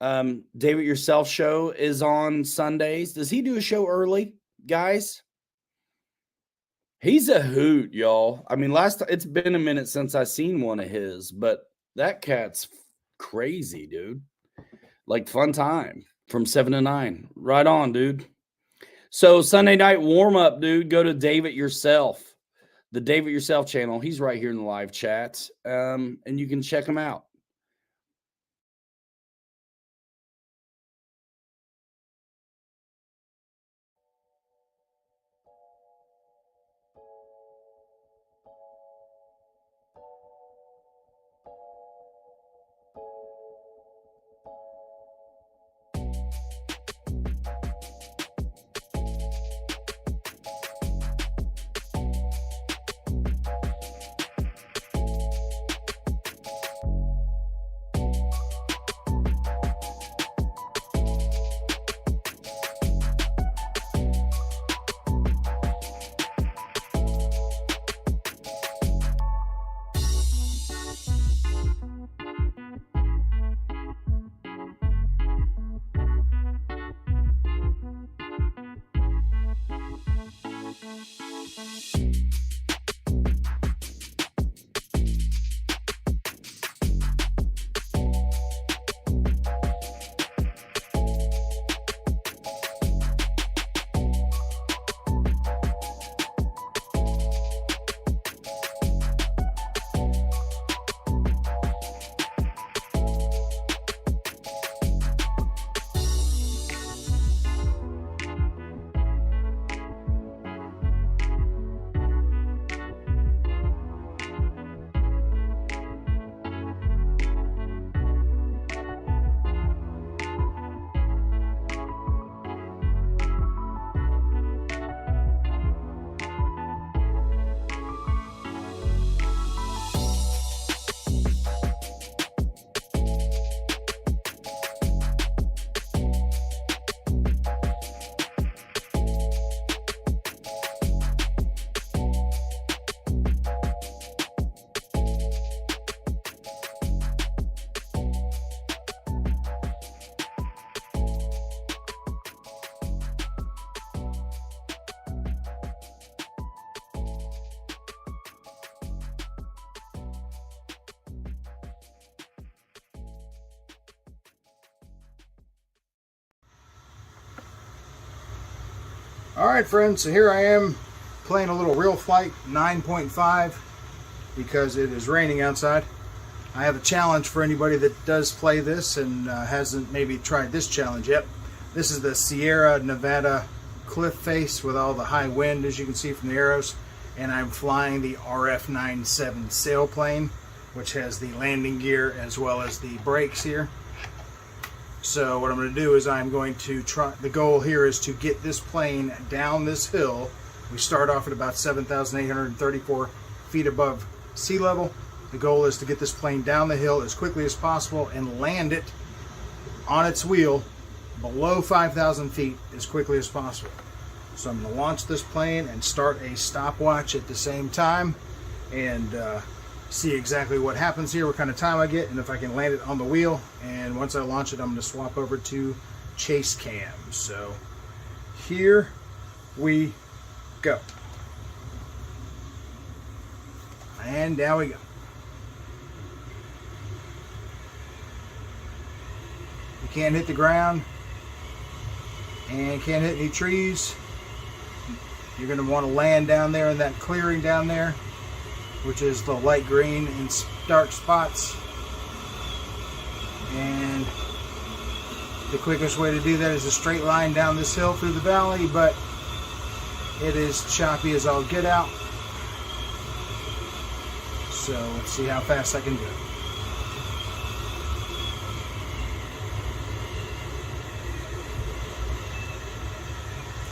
David Yourself show is on Sundays. Does he do a show early, guys? He's a hoot, y'all. I mean, it's been a minute since I seen one of his, but that cat's crazy, dude. Like fun time from 7 to 9. Right on, dude. So Sunday night warm up, dude. Go to David Yourself, the David Yourself channel. He's right here in the live chat, and you can check him out. Alright friends, so here I am playing a little REALFLIGHT 9.5 because it is raining outside. I have a challenge for anybody that does play this and hasn't maybe tried this challenge yet. This is the Sierra Nevada cliff face with all the high wind, as you can see from the arrows, and I'm flying the RF-97 sailplane, which has the landing gear as well as the brakes here. So what I'm going to do is I'm going to try, the goal here is to get this plane down this hill. We start off at about 7,834 feet above sea level. The goal is to get this plane down the hill as quickly as possible and land it on its wheel below 5,000 feet as quickly as possible. So I'm going to launch this plane and start a stopwatch at the same time and see exactly what happens here, what kind of time I get, and if I can land it on the wheel. And once I launch it, I'm going to swap over to chase cam. So here we go. And down we go. You can't hit the ground and can't hit any trees. You're going to want to land down there in that clearing down there, which is the light green in dark spots. And the quickest way to do that is a straight line down this hill through the valley, but it is choppy as all get out. So let's see how fast I can do it.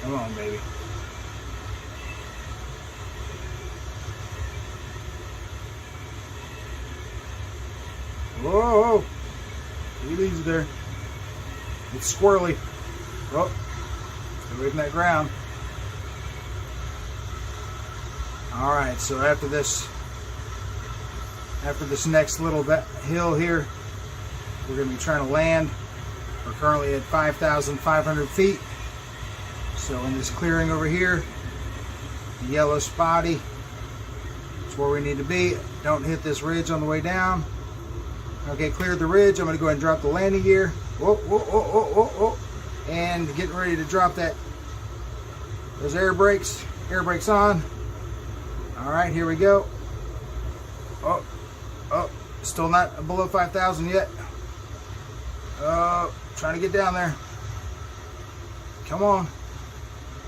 Come on, baby. Whoa! Leave these there. It's squirrely. Oh, stay away from that ground. All right, so after this next little hill here, we're going to be trying to land We're currently at 5,500 feet. So in this clearing over here, the yellow spotty, it's where we need to be. Don't hit this ridge on the way down. Okay, cleared the ridge. I'm going to go ahead and drop the landing gear. Whoa, whoa, whoa, whoa, whoa, whoa. And getting ready to drop those air brakes. Air brakes on. All right, here we go. Oh, still not below 5,000 yet. Trying to get down there. Come on.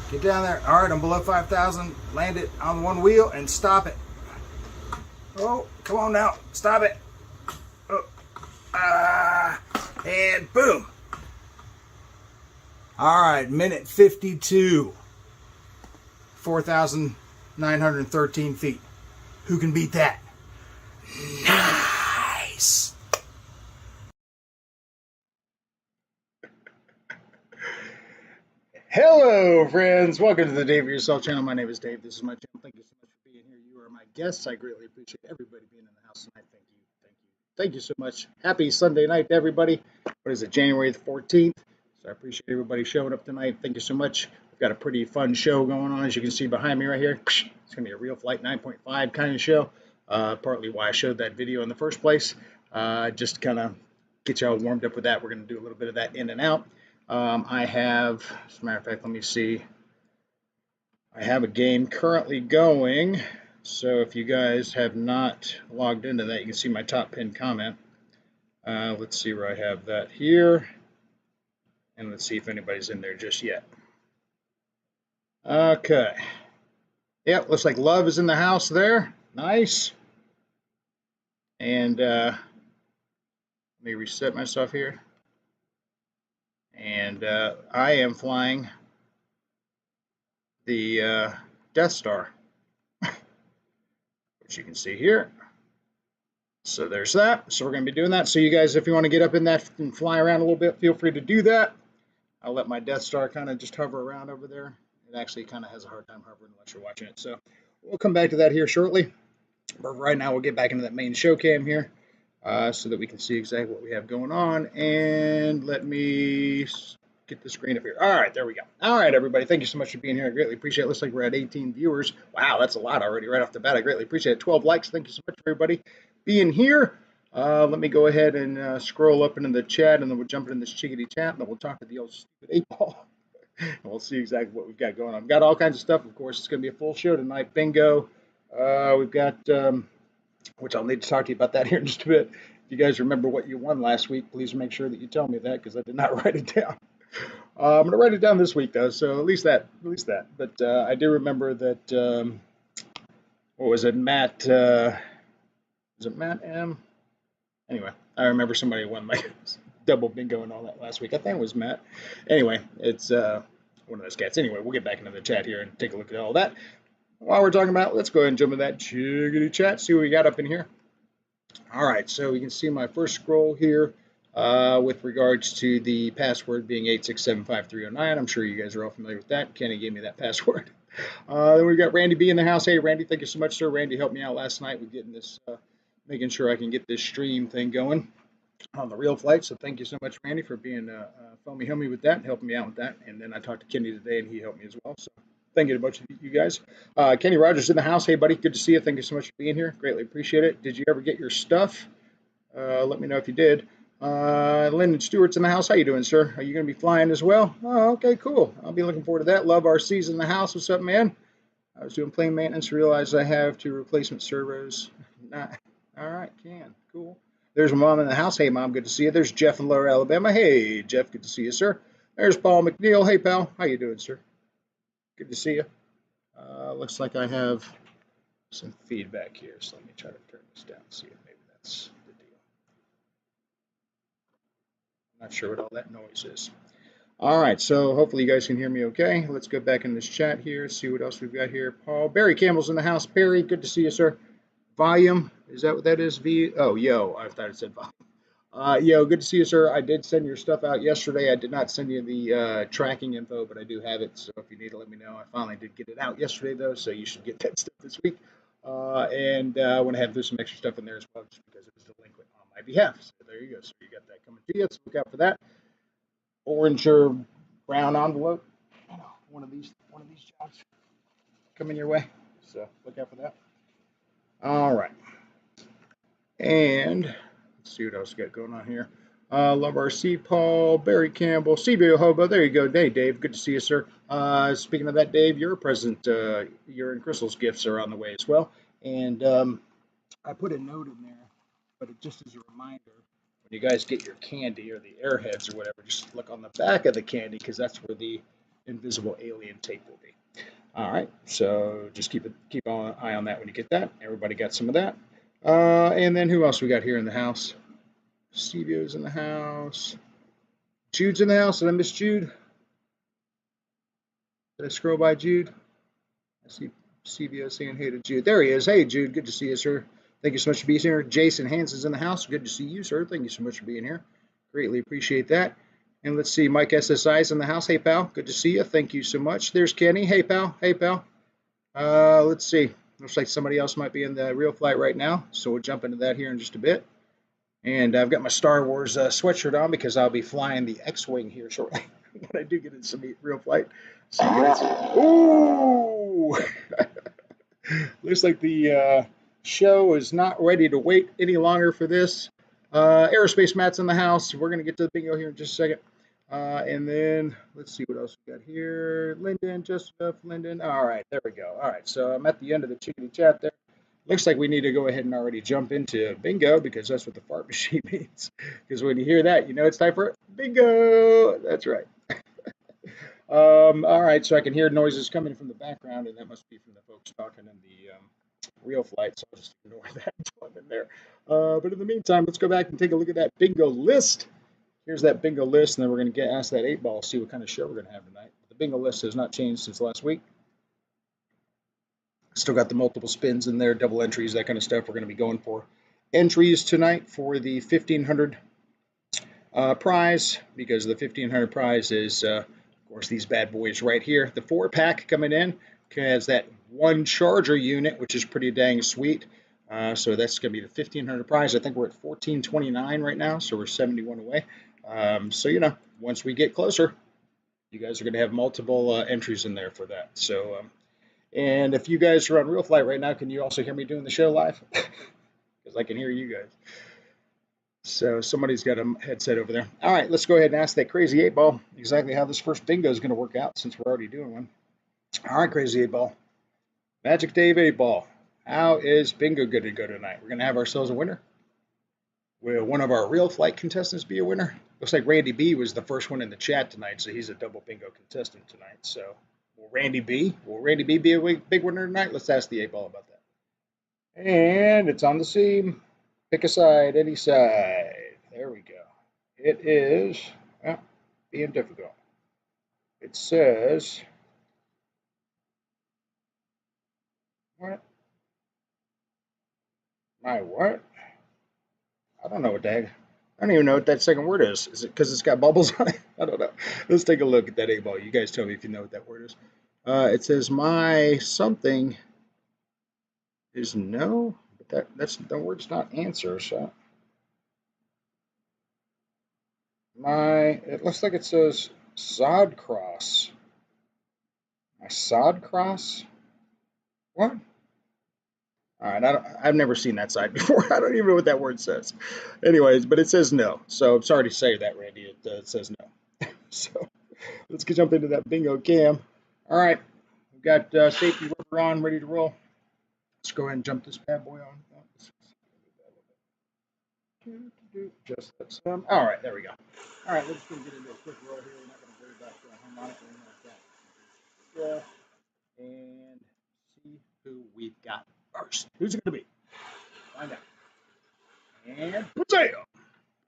Get down there. All right, I'm below 5,000. Land it on one wheel and stop it. Oh, come on now. Stop it. And boom. All right, minute 52. 4,913 feet. Who can beat that? Nice. Hello, friends. Welcome to the Dave Yourself channel. My name is Dave. This is my channel. Thank you so much for being here. You are my guests. I greatly appreciate everybody being in the house tonight. Thank you. Thank you. Thank you so much. Happy Sunday night to everybody. What is it, January the 14th? So I appreciate everybody showing up tonight. Thank you so much. We've got a pretty fun show going on, as you can see behind me right here. It's going to be a Real Flight 9.5 kind of show. Partly why I showed that video in the first place. Just to kind of get y'all warmed up with that. We're going to do a little bit of that in and out. I have, as a matter of fact, let me see. I have a game currently going. So if you guys have not logged into that, you can see my top pinned comment. Let's see where I have that here. And let's see if anybody's in there just yet. Okay. Yep, looks like Love is in the house there. Nice. And let me reset myself here. And I am flying the Death Star, which you can see here. So there's that. So we're going to be doing that. So you guys, if you want to get up in that and fly around a little bit, feel free to do that. I'll let my Death Star kind of just hover around over there. It actually kind of has a hard time hovering unless you're watching it. So we'll come back to that here shortly. But right now we'll get back into that main show cam here so that we can see exactly what we have going on. And let me get the screen up here. All right, there we go. All right, everybody. Thank you so much for being here. I greatly appreciate it. Looks like we're at 18 viewers. Wow, that's a lot already right off the bat. I greatly appreciate it. 12 likes. Thank you so much for everybody being here. Let me go ahead and scroll up into the chat, and then we'll jump into this chickadee chat, and then we'll talk to the old stupid 8-ball. And we'll see exactly what we've got going on. We've got all kinds of stuff. Of course, it's going to be a full show tonight. Bingo. We've got, which I'll need to talk to you about that here in just a bit. If you guys remember what you won last week, please make sure that you tell me that because I did not write it down. I'm going to write it down this week, though, so at least that. But I do remember that, what was it, Matt, was it Matt M? Anyway, I remember somebody won my double bingo and all that last week. I think it was Matt. Anyway, it's one of those cats. Anyway, we'll get back into the chat here and take a look at all that. While we're talking about it, let's go ahead and jump into that chickadee chat, see what we got up in here. All right, so you can see my first scroll here with regards to the password being 8675309. I'm sure you guys are all familiar with that. Kenny gave me that password. Then we've got Randy B in the house. Hey, Randy, thank you so much, sir. Randy helped me out last night with getting this, making sure I can get this stream thing going on the Real Flight. So thank you so much, Randy, for being foamy homie with that and helping me out with that. And then I talked to Kenny today, and he helped me as well. So thank you to both of you guys. Kenny Rogers in the house. Hey, buddy, good to see you. Thank you so much for being here. Greatly appreciate it. Did you ever get your stuff? Let me know if you did. Lyndon Stewart's in the house. How you doing, sir? Are you going to be flying as well? Oh, okay, cool. I'll be looking forward to that. Love RC's in the house. What's up, man? I was doing plane maintenance. Realized I have 2 replacement servos. Nah. All right, cool. There's my mom in the house. Hey, Mom, good to see you. There's Jeff in Lower Alabama. Hey, Jeff, good to see you, sir. There's Paul McNeil. Hey, pal. How you doing, sir? Good to see you. Looks like I have some feedback here, so let me try to turn this down and see if maybe that's the deal. I'm not sure what all that noise is. All right, so hopefully you guys can hear me okay. Let's go back in this chat here, see what else we've got here. Paul, Barry Campbell's in the house. Barry, good to see you, sir. Volume, is that what that is? Oh, yo, I thought it said volume. Yo, good to see you, sir. I did send your stuff out yesterday. I did not send you the tracking info, but I do have it. So if you need to let me know. I finally did get it out yesterday, though, so you should get that stuff this week. And I want to have some extra stuff in there as well, just because it was delinquent on my behalf. So there you go. So you got that coming to you. Let's look out for that. orange or brown envelope. You know, one of these jobs coming your way. So look out for that. All right. And let's see what else we got going on here. Love RC, Paul, Barry Campbell, CBO Hobo. There you go. Hey, Dave. Good to see you, sir. Speaking of that, Dave, your present, your and Crystal's gifts are on the way as well. And I put a note in there, but it just as a reminder, when you guys get your candy or the airheads or whatever, just look on the back of the candy because that's where the invisible alien tape will be. All right, so just keep an eye on that when you get that. Everybody got some of that. And then who else we got here in the house? CBO's in the house. Jude's in the house. Did I miss Jude? Did I scroll by Jude? I see CBO saying hey to Jude. There he is. Hey, Jude. Good to see you, sir. Thank you so much for being here. Jason Hanson's in the house. Good to see you, sir. Thank you so much for being here. Greatly appreciate that. And let's see, Mike SSI's in the house. Hey, pal. Good to see you. Thank you so much. There's Kenny. Hey, pal. Hey, pal. Let's see. Looks like somebody else might be in the real flight right now, so we'll jump into that here in just a bit. And I've got my Star Wars sweatshirt on because I'll be flying the X-Wing here shortly when I do get in some real flight. So ooh! Looks like the show is not ready to wait any longer for this. Aerospace Matt's in the house. We're going to get to the bingo here in just a second. And then let's see what else we got here. Lyndon, just enough, Lyndon. All right, there we go. All right, so I'm at the end of the chickadee chat there. Looks like we need to go ahead and already jump into bingo because that's what the fart machine means. Because when you hear that, you know it's time for bingo. That's right. All right, so I can hear noises coming from the background, and that must be from the folks talking in the real flight, so I'll just ignore that until I'm in there. But in the meantime, let's go back and take a look at that bingo list. Here's that bingo list, and then we're going to get asked that 8-ball, see what kind of show we're going to have tonight. The bingo list has not changed since last week. Still got the multiple spins in there, double entries, that kind of stuff we're going to be going for. Entries tonight for the 1,500 prize, because the 1,500 prize is, of course, these bad boys right here. The 4-pack coming in has that one charger unit, which is pretty dang sweet. So that's going to be the 1,500 prize. I think we're at 1,429 right now, so we're 71 away. So, you know, once we get closer, you guys are going to have multiple entries in there for that. So, and if you guys are on Real Flight right now, can you also hear me doing the show live? Because I can hear you guys. So somebody's got a headset over there. All right, let's go ahead and ask that Crazy 8-ball exactly how this first bingo is going to work out since we're already doing one. All right, Crazy 8-ball. Magic Dave 8-ball. How is bingo going to go tonight? We're going to have ourselves a winner. Will one of our Real Flight contestants be a winner? Looks like Randy B was the first one in the chat tonight, so he's a double bingo contestant tonight. So will Randy B be a big winner tonight? Let's ask the 8-ball about that. And it's on the seam. Pick a side, any side. There we go. It is being difficult. It says, what? My what? I don't know what the heck. I don't even know what that second word is. Is it because it's got bubbles on it? I don't know. Let's take a look at that 8-ball. You guys tell me if you know what that word is. It says my something is no, but that's the word's not answer. So it looks like it says sod cross. My sod cross? What? All right, I've never seen that side before. I don't even know what that word says. Anyways, but it says no. So I'm sorry to say that, Randy. It says no. So let's jump into that bingo cam. All right, we've got safety rubber on, ready to roll. Let's go ahead and jump this bad boy on. Just that some. All right, there we go. All right, we're just going to get into a quick roll here. We're not going to worry about harmonic or anything like that. And see who we've got first. Who's it going to be? Find out. And bam!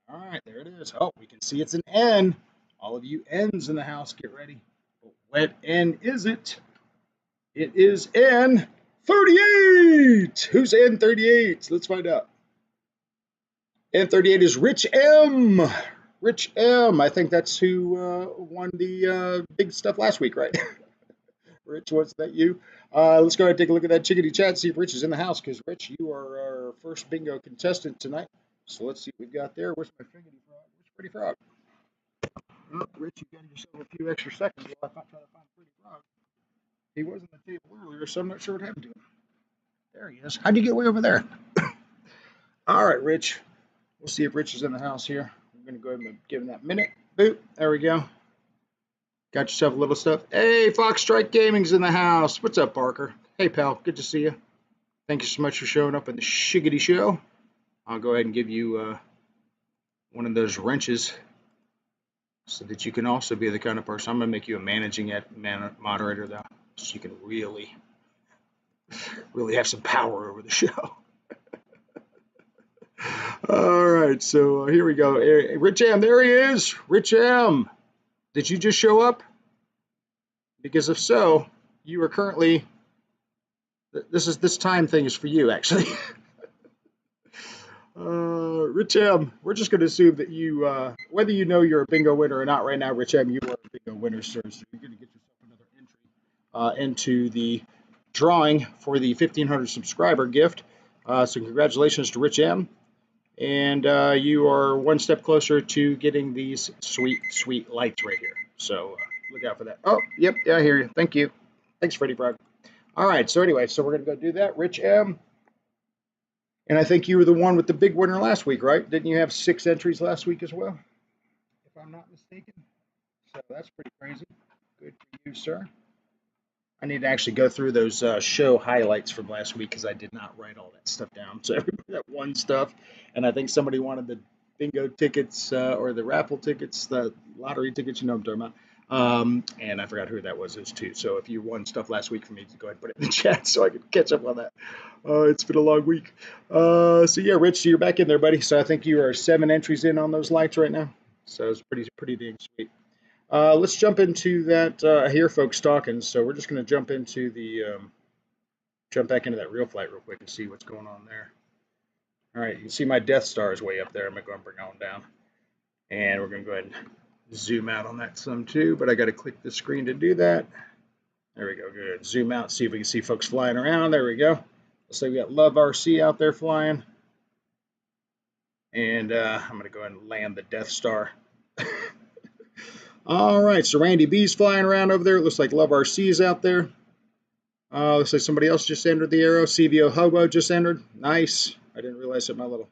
All right, there it is. Oh, we can see it's an N. All of you N's in the house, get ready. But what N is it? It is N 38. Who's N 38? Let's find out. N 38 is Rich M. Rich M. I think that's who won the big stuff last week, right? Rich, was that you? Let's go ahead and take a look at that chickadee chat, see if Rich is in the house, because Rich, you are our first bingo contestant tonight. So let's see what we've got there. Where's my friggity frog? Where's Pretty Frog? Oh, Rich, you got yourself a few extra seconds while I try to find Pretty Frog. He was on the table earlier, so I'm not sure what happened to him. There he is. How'd you get way over there? All right, Rich. We'll see if Rich is in the house here. I'm going to go ahead and give him that minute. Boop. There we go. Got yourself a little stuff. Hey, Fox Strike Gaming's in the house. What's up, Parker? Hey, pal. Good to see you. Thank you so much for showing up at the Shiggity Show. I'll go ahead and give you one of those wrenches so that you can also be the kind of person. I'm going to make you a managing moderator, though, so you can really have some power over the show. All right, so here we go. Rich M, there he is. Rich M, did you just show up? Because if so, you are currently. This time thing is for you, actually. Rich M, we're just going to assume that you, whether you know you're a bingo winner or not right now, Rich M, you are a bingo winner, sir. So you're going to get yourself another entry into the drawing for the 1,500 subscriber gift. So congratulations to Rich M. And you are one step closer to getting these sweet, sweet lights right here. So look out for that. Oh, yep, yeah, I hear you. Thank you. Thanks, Freddy Frog. All right, so anyway, so we're going to go do that. Rich M. And I think you were the one with the big winner last week, right? Didn't you have 6 entries last week as well? If I'm not mistaken. So that's pretty crazy. Good for you, sir. I need to actually go through those show highlights from last week because I did not write all that stuff down. So everybody that won stuff, and I think somebody wanted the bingo tickets or the raffle tickets, the lottery tickets, you know what I'm talking about. And I forgot who that was too. So if you won stuff last week for me, go ahead and put it in the chat so I can catch up on that. It's been a long week. So yeah, Rich, so you're back in there, buddy. So I think you are 7 entries in on those lights right now. So it's pretty dang sweet. Let's jump into that. I hear folks talking, so we're just going to jump into the jump back into that real flight real quick and see what's going on there. All right, you can see my Death Star is way up there. I'm going to go and bring that one down, and we're going to go ahead and zoom out on that some too. But I got to click the screen to do that. There we go. Good. Zoom out, see if we can see folks flying around. There we go. Looks like we got Love RC out there flying, and I'm going to go ahead and land the Death Star. All right, so Randy B's flying around over there. It looks like Love RC is out there. Looks like somebody else just entered the arrow. CVO Hobo just entered. Nice. I didn't realize that my little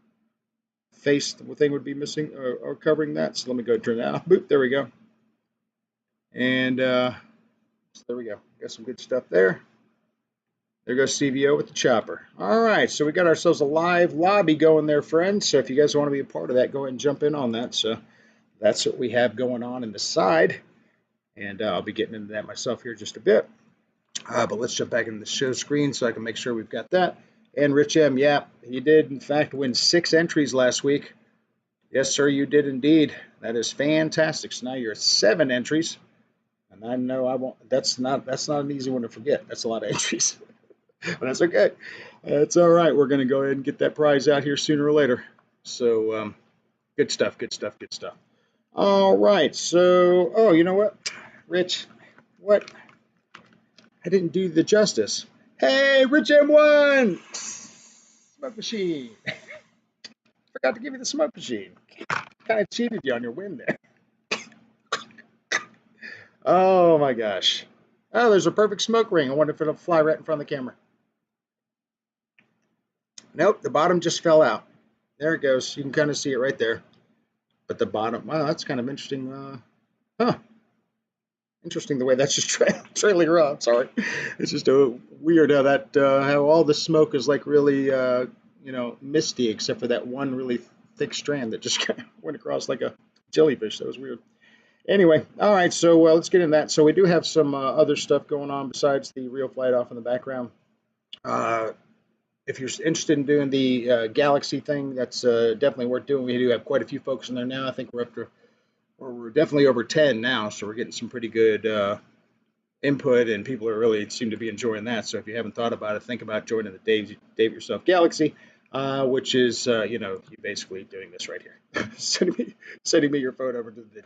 face thing would be missing or covering that. So let me go turn that off. Boop, there we go. And so there we go. Got some good stuff there. There goes CVO with the chopper. All right, so we got ourselves a live lobby going there, friends. So if you guys want to be a part of that, go ahead and jump in on that. So that's what we have going on in the side, and I'll be getting into that myself here just a bit. But let's jump back into the show screen so I can make sure we've got that. And Rich M, yeah, you did, in fact, win 6 entries last week. Yes, sir, you did indeed. That is fantastic. So now you're at 7 entries, and I know I won't. That's not an easy one to forget. That's a lot of entries, but that's okay. That's all right. We're going to go ahead and get that prize out here sooner or later. So good stuff. Good stuff. Good stuff. All right, so, oh, you know what, Rich, what? I didn't do the justice. Hey, Rich M1! Smoke machine. Forgot to give you the smoke machine. Kind of cheated you on your win there. Oh, my gosh. Oh, there's a perfect smoke ring. I wonder if it'll fly right in front of the camera. Nope, the bottom just fell out. There it goes. You can kind of see it right there. But the bottom, wow, that's kind of interesting. Interesting the way that's just trailing around. Sorry, it's just a weird how that how all the smoke is like really misty, except for that one really thick strand that just kind of went across like a jellyfish. That was weird. Anyway, all right, so let's get into that. So we do have some other stuff going on besides the real flight off in the background. If you're interested in doing the Galaxy thing, that's definitely worth doing. We do have quite a few folks in there now. I think we're definitely over 10 now, so we're getting some pretty good input, and people are really seem to be enjoying that. So if you haven't thought about it, think about joining the Dave Yourself Galaxy, which is you basically doing this right here, sending me your phone over to the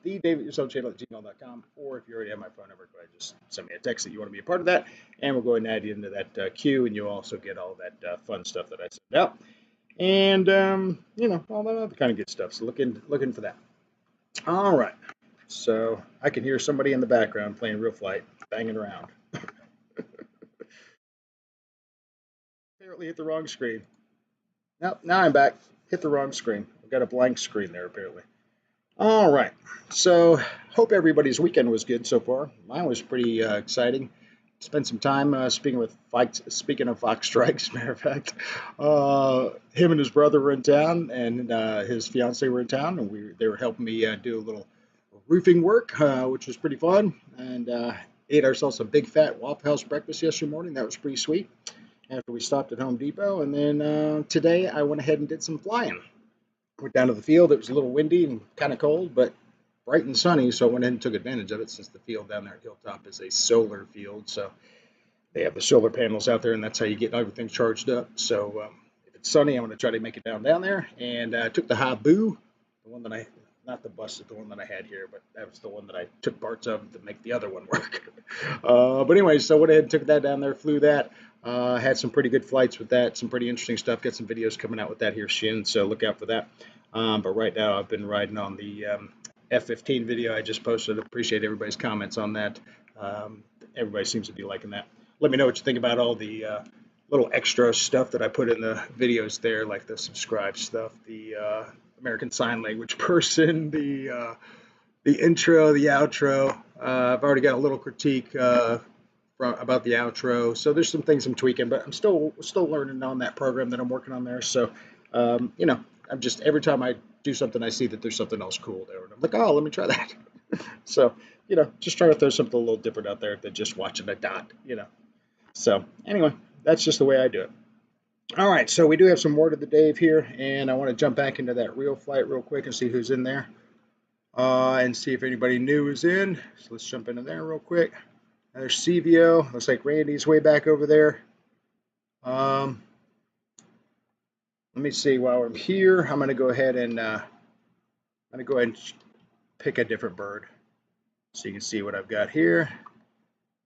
Dave Yourself channel at gmail.com, or if you already have my phone number, go ahead and just send me a text that you want to be a part of that, and we'll go ahead and add you into that queue, and you'll also get all that fun stuff that I send out, and all that other kind of good stuff. So looking for that. All right. So I can hear somebody in the background playing Real Flight, banging around. Apparently hit the wrong screen. Nope, now I'm back. Hit the wrong screen. I've got a blank screen there, apparently. All right. So hope everybody's weekend was good so far. Mine was pretty exciting. Spent some time speaking of Fox Strikes, as a matter of fact. Him and his brother were in town, and his fiance were in town, and they were helping me do a little roofing work, which was pretty fun. And ate ourselves a big fat Waffle House breakfast yesterday morning. That was pretty sweet. After we stopped at Home Depot, and then today I went ahead and did some flying. Went down to the field. It was a little windy and kind of cold, but bright and sunny, so I went ahead and took advantage of it, since the field down there at Hilltop is a solar field. So they have the solar panels out there, and that's how you get everything charged up. So if it's sunny, I'm going to try to make it down there. And I took the Habu, the one that not the bus, the one that I had here, but that was the one that I took parts of to make the other one work. But anyway, so I went ahead and took that down there, flew that. Had some pretty good flights with that, some pretty interesting stuff. Got some videos coming out with that here soon, so look out for that. But right now I've been riding on the F-15 video I just posted. Appreciate everybody's comments on that. Everybody seems to be liking that. Let me know what you think about all the little extra stuff that I put in the videos there, like the subscribe stuff, the American Sign Language person, the intro, the outro. I've already got a little critique about the outro, so there's some things I'm tweaking, but I'm still learning on that program that I'm working on there. So you know, I'm just, every time I do something, I see that there's something else cool there, and I'm like, oh, let me try that. So, you know, just trying to throw something a little different out there than just watching a dot, you know. So anyway, that's just the way I do it. All right, so we do have some word of the day here, and I want to jump back into that Real Flight real quick and see who's in there, and see if anybody new is in. So let's jump into there real quick. There's CVO. Looks like Randy's way back over there. Let me see, while I'm here, I'm going to go ahead and pick a different bird so you can see what I've got here.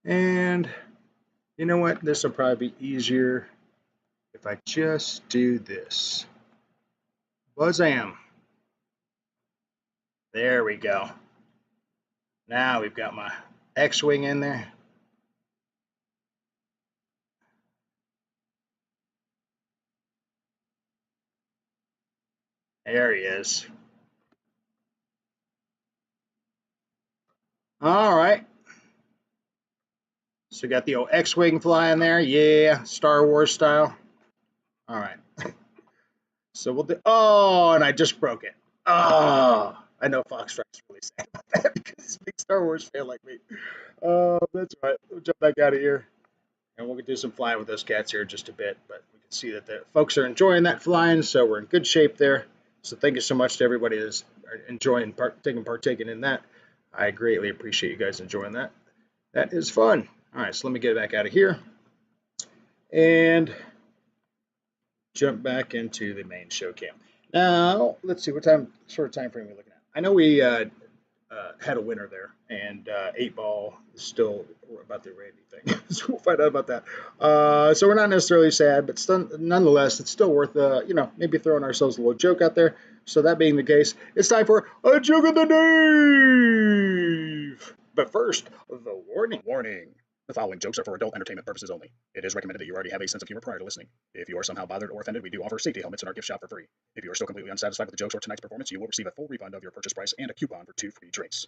And you know what? This will probably be easier if I just do this. Buzzam. There we go. Now we've got my X-Wing in there. There he is. All right. So we got the old X-Wing flying there. Yeah, Star Wars style. All right. So we'll do, oh, and I just broke it. Oh, I know Fox Strike's really sad about that because he's a big Star Wars fan like me. That's right. We'll jump back out of here, and we'll do some flying with those cats here in just a bit. But we can see that the folks are enjoying that flying, so we're in good shape there. So thank you so much to everybody that's enjoying, partaking in that. I greatly appreciate you guys enjoying that. That is fun. All right, so let me get back out of here and jump back into the main show cam. Now, let's see, what sort of time frame we're looking at. I know we had a winner there, and 8-Ball is still about the Randy thing, so we'll find out about that. So we're not necessarily sad, but nonetheless, it's still worth, you know, maybe throwing ourselves a little joke out there. So that being the case, it's time for a joke of the day. But first, the warning. Warning. The following jokes are for adult entertainment purposes only. It is recommended that you already have a sense of humor prior to listening. If you are somehow bothered or offended, we do offer safety helmets in our gift shop for free. If you are still completely unsatisfied with the jokes or tonight's performance, you will receive a full refund of your purchase price and a coupon for 2 free drinks.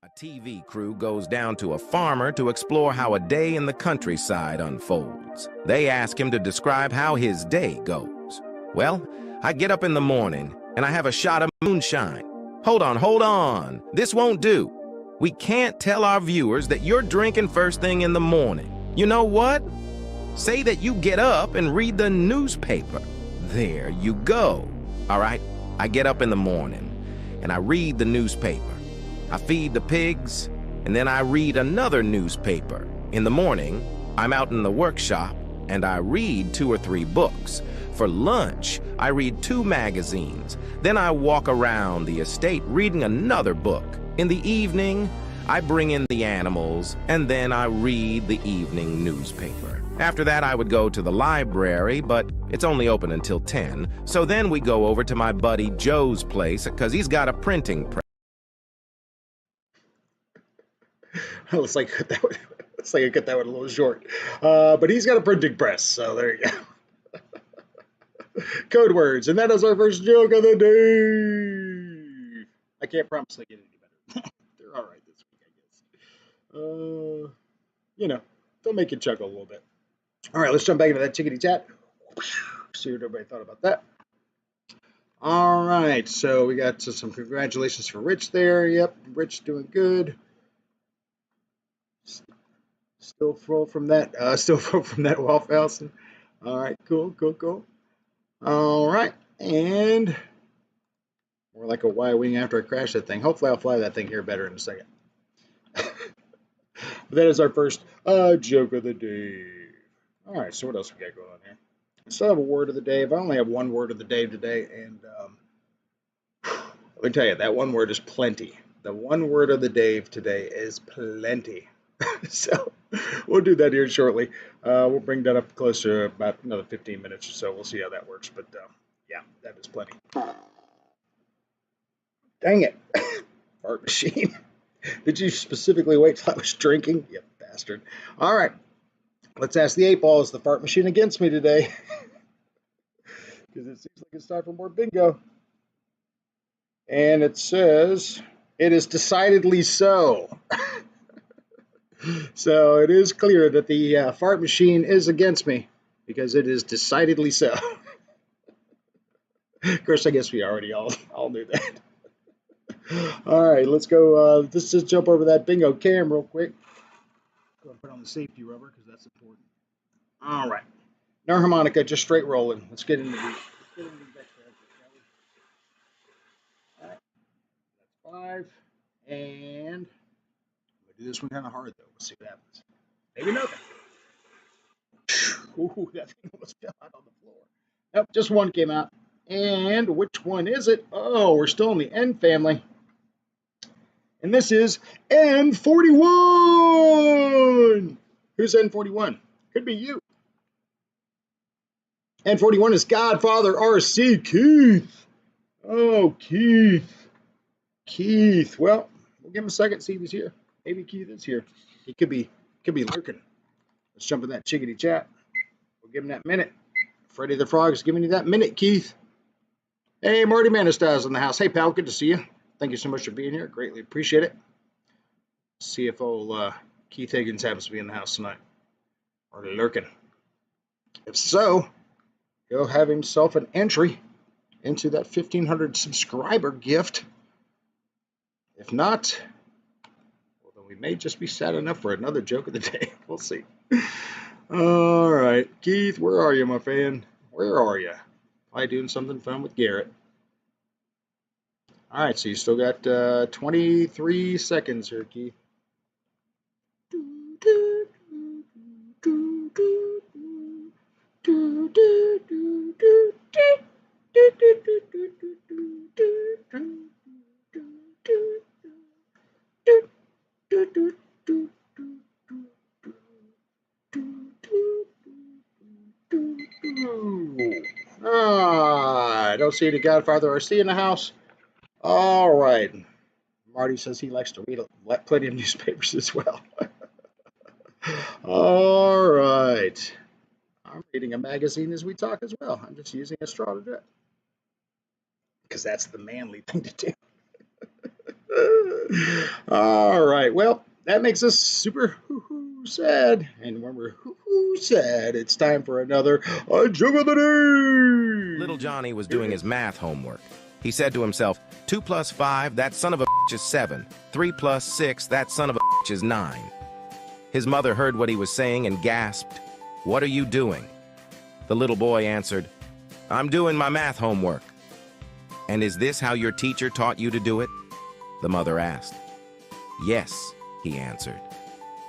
A TV crew goes down to a farmer to explore how a day in the countryside unfolds. They ask him to describe how his day goes. Well, I get up in the morning and I have a shot of moonshine. Hold on. This won't do. We can't tell our viewers that you're drinking first thing in the morning. You know what? Say that you get up and read the newspaper. There you go. All right, I get up in the morning and I read the newspaper. I feed the pigs, and then I read another newspaper. In the morning, I'm out in the workshop, and I read 2 or 3 books. For lunch, I read 2 magazines. Then I walk around the estate reading another book. In the evening, I bring in the animals, and then I read the evening newspaper. After that, I would go to the library, but it's only open until 10. So then we go over to my buddy Joe's place, because he's got a printing press. Looks like I cut that one a little short. But he's got a printing press, so there you go. Code words, and that is our first joke of the day. I can't promise I get any better. They're all right this week, I guess. You know, they'll make you chuckle a little bit. All right, let's jump back into that chickadee chat. See what everybody thought about that. All right, so we got some congratulations for Rich there. Yep, Rich doing good. Still full from that. Wolf Elson. All right, cool. All right, and more like a Y-wing after I crash that thing. Hopefully, I'll fly that thing here better in a second. That is our first joke of the day. All right, so what else we got going on here? I still have a word of the day. I only have one word of the day today, and let me tell you, that one word is plenty. The one word of the day today is plenty. So we'll do that here shortly. We'll bring that up close to about another 15 minutes or so. We'll see how that works. But yeah, that is plenty. Dang it. Fart machine. Did you specifically wait till I was drinking? You bastard. All right. Let's ask the 8-ball. Is the fart machine against me today? Because it seems like it's time for more bingo. And it says, it is decidedly so. So it is clear that the fart machine is against me because it is decidedly so. Of course, I guess we already all knew that. All right, let's go. Let's just jump over that bingo cam real quick. Go and put on the safety rubber because that's important. All right. No harmonica, just straight rolling. Let's get into these next characters, shall we? All right. That's 5. And I'm going to do this one kind of hard, though. We'll see what happens. Maybe nothing. Ooh, that thing almost fell out on the floor. Nope, just one came out. And which one is it? Oh, we're still in the N family. And this is N41. Who's N41? Could be you. N41 is Godfather R.C. Keith. Oh, Keith. Keith. Well, we'll give him a second, see if he's here. Maybe Keith is here. He could be lurking. Let's jump in that chickadee chat. We'll give him that minute. Freddy the Frog is giving you that minute, Keith. Hey, Marty Manistyle's in the house. Hey, pal, good to see you. Thank you so much for being here. Greatly appreciate it. See if old Keith Higgins happens to be in the house tonight. Or lurking. If so, he'll have himself an entry into that 1,500 subscriber gift. If not, well, then we may just be sad enough for another joke of the day. We'll see. All right. Keith, where are you, my fan? Where are you? Probably doing something fun with Garrett. All right, so you still got 23 seconds here, Keith. I don't see any Godfather RC in the house. All right. Marty says he likes to read plenty of newspapers as well. All right. I'm reading a magazine as we talk as well. I'm just using a straw to do it. Because that's the manly thing to do. All right. Well, that makes us super sad. And when we're sad, it's time for another joke of the day. Little Johnny was doing his math homework. He said to himself, 2 plus 5, that son of a bitch is 7. 3 plus 6, that son of a bitch is 9. His mother heard what he was saying and gasped, "What are you doing?" The little boy answered, "I'm doing my math homework." "And is this how your teacher taught you to do it?" the mother asked. "Yes," he answered.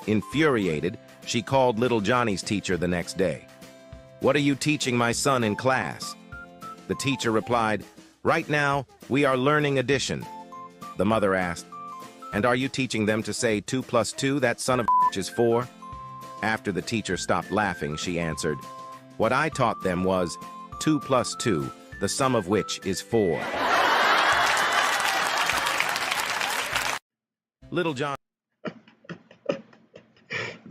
Infuriated, she called little Johnny's teacher the next day. "What are you teaching my son in class?" The teacher replied, "Right now, we are learning addition." The mother asked, "And are you teaching them to say 2 plus 2, that son of a bitch is 4? After the teacher stopped laughing, she answered, "What I taught them was 2 plus 2, the sum of which is 4. Little John.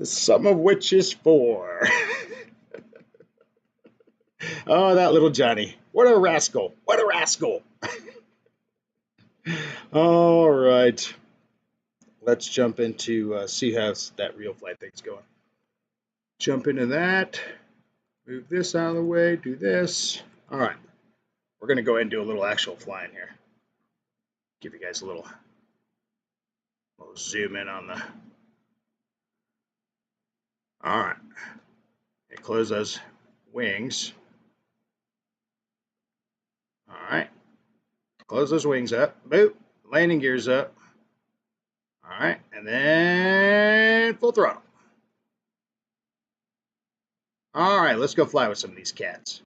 The sum of which is 4. Oh, that little Johnny. What a rascal. What a rascal. All right. Let's jump into see how that real flight thing's going. Jump into that. Move this out of the way. Do this. All right. We're going to go ahead and do a little actual flying here. Give you guys a little zoom in on the... All right. And close those wings. All right. Close those wings up. Boop. Landing gears up. All right. And then full throttle. All right. Let's go fly with some of these cats.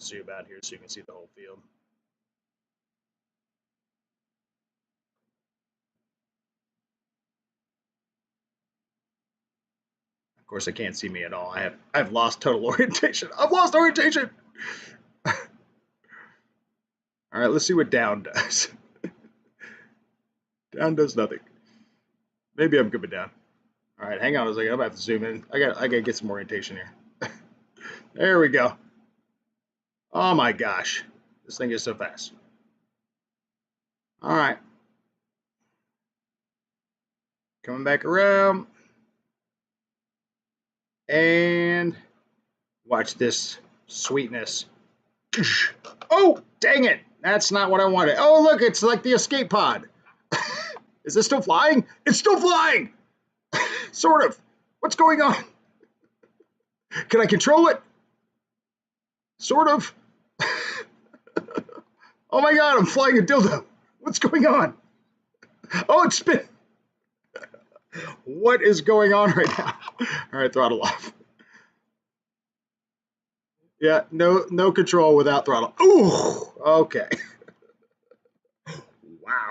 Zoom out here so you can see the whole field. Of course, I can't see me at all. I've lost total orientation. I've lost orientation. All right, let's see what down does. Down does nothing. Maybe I'm coming down. All right, hang on a second. I'm about to zoom in. I got to get some orientation here. There we go. Oh my gosh, this thing is so fast. All right, coming back around. And watch this sweetness. Oh, dang it. That's not what I wanted. Oh, look, it's like the escape pod. Is this still flying? It's still flying. Sort of. What's going on? Can I control it? Sort of. Oh my God, I'm flying a dildo. What's going on? Oh, it's spinning. What is going on right now? All right, throttle off. Yeah, no control without throttle. Ooh, okay. Wow.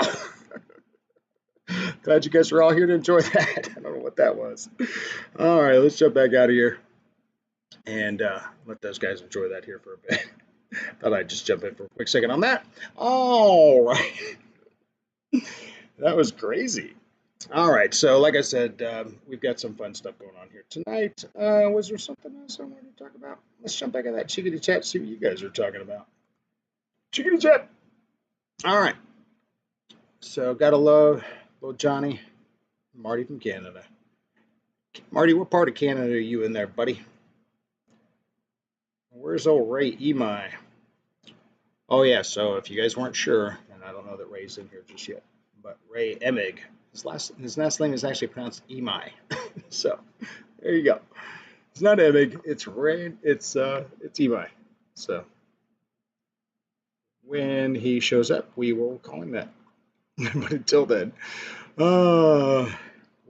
Glad you guys are all here to enjoy that. I don't know what that was. All right, let's jump back out of here and let those guys enjoy that here for a bit. Thought I'd just jump in for a quick second on that. All right. That was crazy. All right, so like I said, we've got some fun stuff going on here tonight. Was there something else I wanted to talk about? Let's jump back in that chickadee chat, see what you guys are talking about. Chickadee chat. All right. So gotta love little Johnny, Marty from Canada. Marty, what part of Canada are you in there, buddy? Where's old Ray Emai? Oh yeah, so if you guys weren't sure, and I don't know that Ray's in here just yet, but Ray Emig. His last name is actually pronounced Emai. So there you go. It's not Emig, it's Ray, it's Emai. So when he shows up, we will call him that. But until then, we'll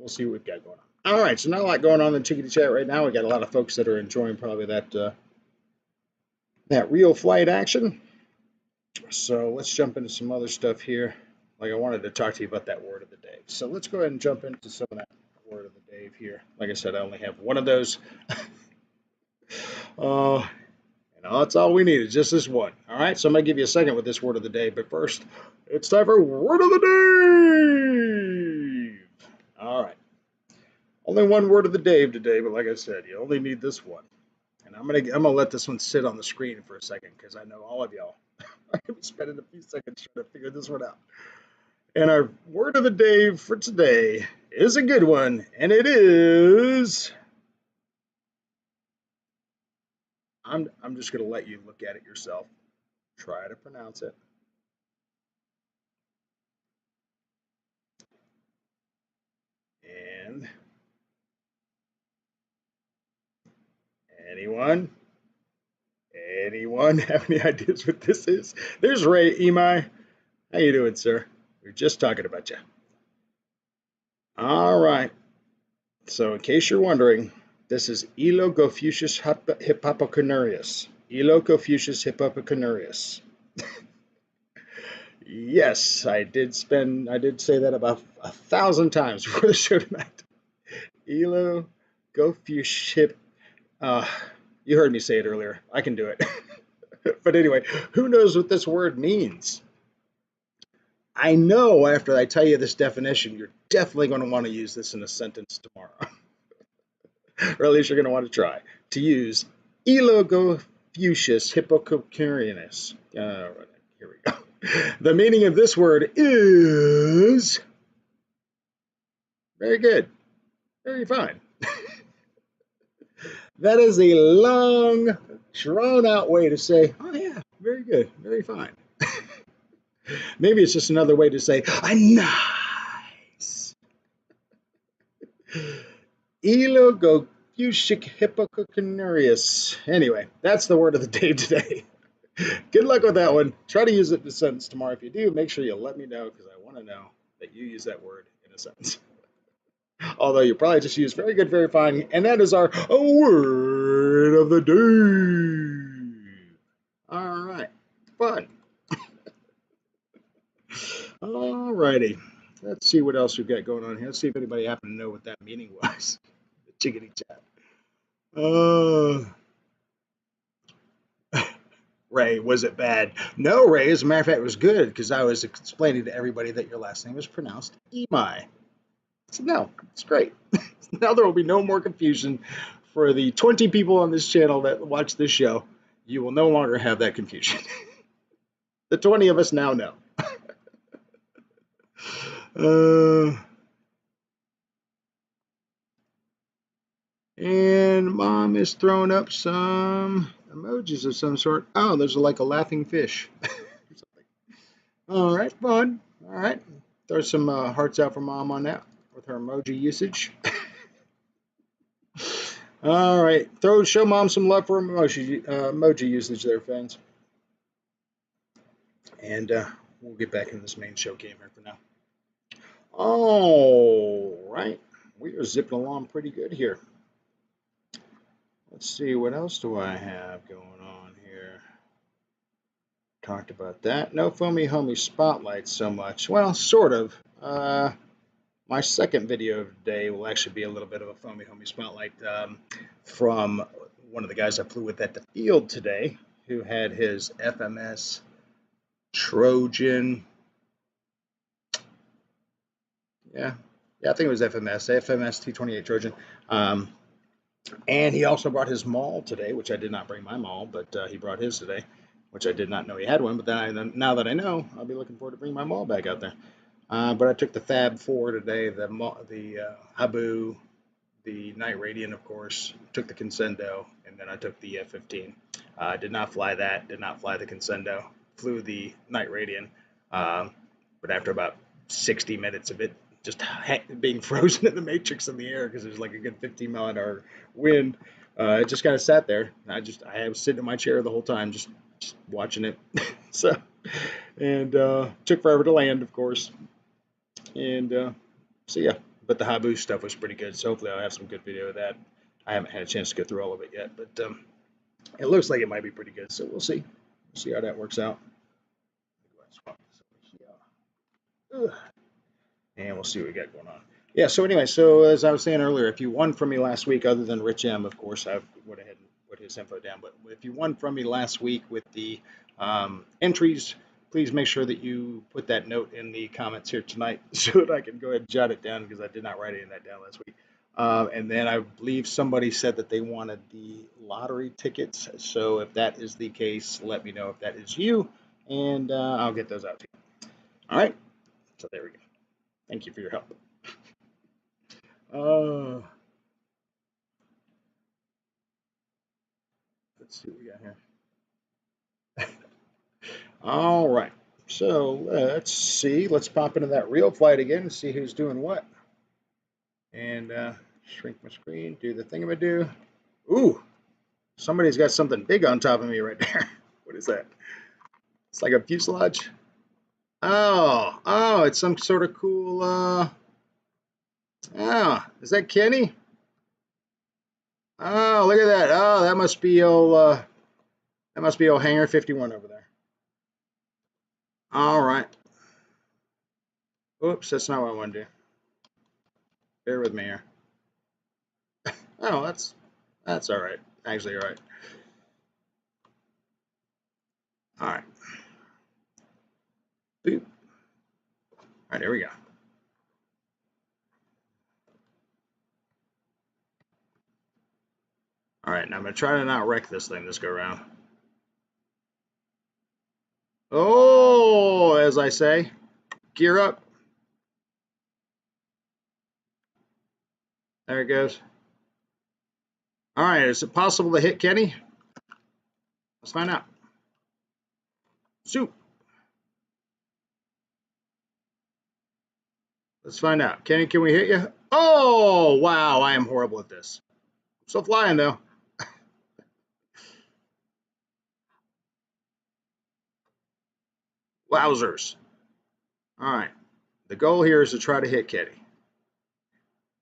see what we've got going on. All right, so not a lot going on in the chickadee chat right now. We got a lot of folks that are enjoying probably that real flight action. So let's jump into some other stuff here. Like I wanted to talk to you about that word of the day. So let's go ahead and jump into some of that word of the day here. Like I said, I only have one of those. That's all we need is just this one. All right, so I'm going to give you a second with this word of the day. But first, it's time for word of the day. All right. Only one word of the day today, but like I said, you only need this one. And I'm gonna let this one sit on the screen for a second because I know all of y'all are going to be spending a few seconds trying to figure this one out. And our word of the day for today is a good one, and it is... I'm just going to let you look at it yourself. Try to pronounce it. And anyone have any ideas what this is? There's Ray Emai. How you doing, sir? We were just talking about you. All right. So in case you're wondering, this is Elogophusius hippopoconurius. Elogophusius hippopoconurius. Yes, I did say that about 1,000 times before the show tonight. Elogophusius you heard me say it earlier. I can do it. But anyway, who knows what this word means? I know after I tell you this definition, you're definitely going to want to use this in a sentence tomorrow. Or at least you're going to want to try to use Elogophusius hippococcurianus. All right, here we go. The meaning of this word is very good, very fine. That is a long, drawn-out way to say, oh yeah, very good, very fine. Maybe it's just another way to say, nice. Elogophusic hippococcurianus. Anyway, that's the word of the day today. Good luck with that one. Try to use it in a sentence tomorrow. If you do, make sure you let me know because I want to know that you use that word in a sentence. Although you probably just use very good, very fine, and that is our word of the day. All right, fun. All righty. Let's see what else we've got going on here. Let's see if anybody happened to know what that meaning was. The chickadee chat. Ray, was it bad? No, Ray, as a matter of fact, it was good because I was explaining to everybody that your last name is pronounced Imai. So no, it's great. Now there will be no more confusion for the 20 people on this channel that watch this show. You will no longer have that confusion. The 20 of us now know. And Mom is throwing up some emojis of some sort. Oh, there's like a laughing fish. All right, fun. All right. Throw some hearts out for Mom on that with her emoji usage. All right. Show Mom some love for emoji usage there, fans. And we'll get back in this main show game here for now. All right. We are zipping along pretty good here. Let's see, what else do I have going on here? Talked about that. No Foamy Homie Spotlight so much. Well, sort of. My second video of the day will actually be a little bit of a Foamy Homie Spotlight from one of the guys I flew with at the field today who had his FMS Trojan. Yeah, I think it was FMS T28 Trojan. And he also brought his maul today, which I did not bring my maul, but he brought his today, which I did not know he had one. But then now that I know, I'll be looking forward to bringing my maul back out there. But I took the Fab 4 today, the Habu, the Night Radiant, of course, took the Consendo, and then I took the F-15. I did not fly that, did not fly the Consendo, flew the Night Radiant, but after about 60 minutes of it just being frozen in the matrix in the air because there's like a good 15-mile-an-hour wind, it just kind of sat there. I was sitting in my chair the whole time, just watching it. So, and took forever to land, of course. And so yeah, but the Habu stuff was pretty good. So hopefully I'll have some good video of that. I haven't had a chance to go through all of it yet, but it looks like it might be pretty good. So we'll see. We'll see how that works out. And we'll see what we got going on. Yeah, so anyway, so as I was saying earlier, if you won from me last week, other than Rich M, of course, I went ahead and put his info down. But if you won from me last week with the entries, please make sure that you put that note in the comments here tonight so that I can go ahead and jot it down because I did not write any of that down last week. And then I believe somebody said that they wanted the lottery tickets. So if that is the case, let me know if that is you, and I'll get those out to you. All right, so there we go. Thank you for your help. Let's see what we got here. All right. So let's see. Let's pop into that real flight again and see who's doing what. And shrink my screen, do the thingamadoo. Ooh, somebody's got something big on top of me right there. What is that? It's like a fuselage. Oh, it's some sort of cool. Is that Kenny? Oh, look at that. Oh, that must be old Hangar 51 over there. All right. Oops, that's not what I want to do. Bear with me here. Oh, that's all right. Actually, all right. All right. Boop. right, there we go. All right, now I'm going to try to not wreck this thing this go around. Oh, as I say, gear up. There it goes. All right, is it possible to hit Kenny? Let's find out. Shoot. Let's find out. Kenny, can we hit you? Oh, wow, I am horrible at this. I'm still flying, though. Wowzers. All right. The goal here is to try to hit Kenny.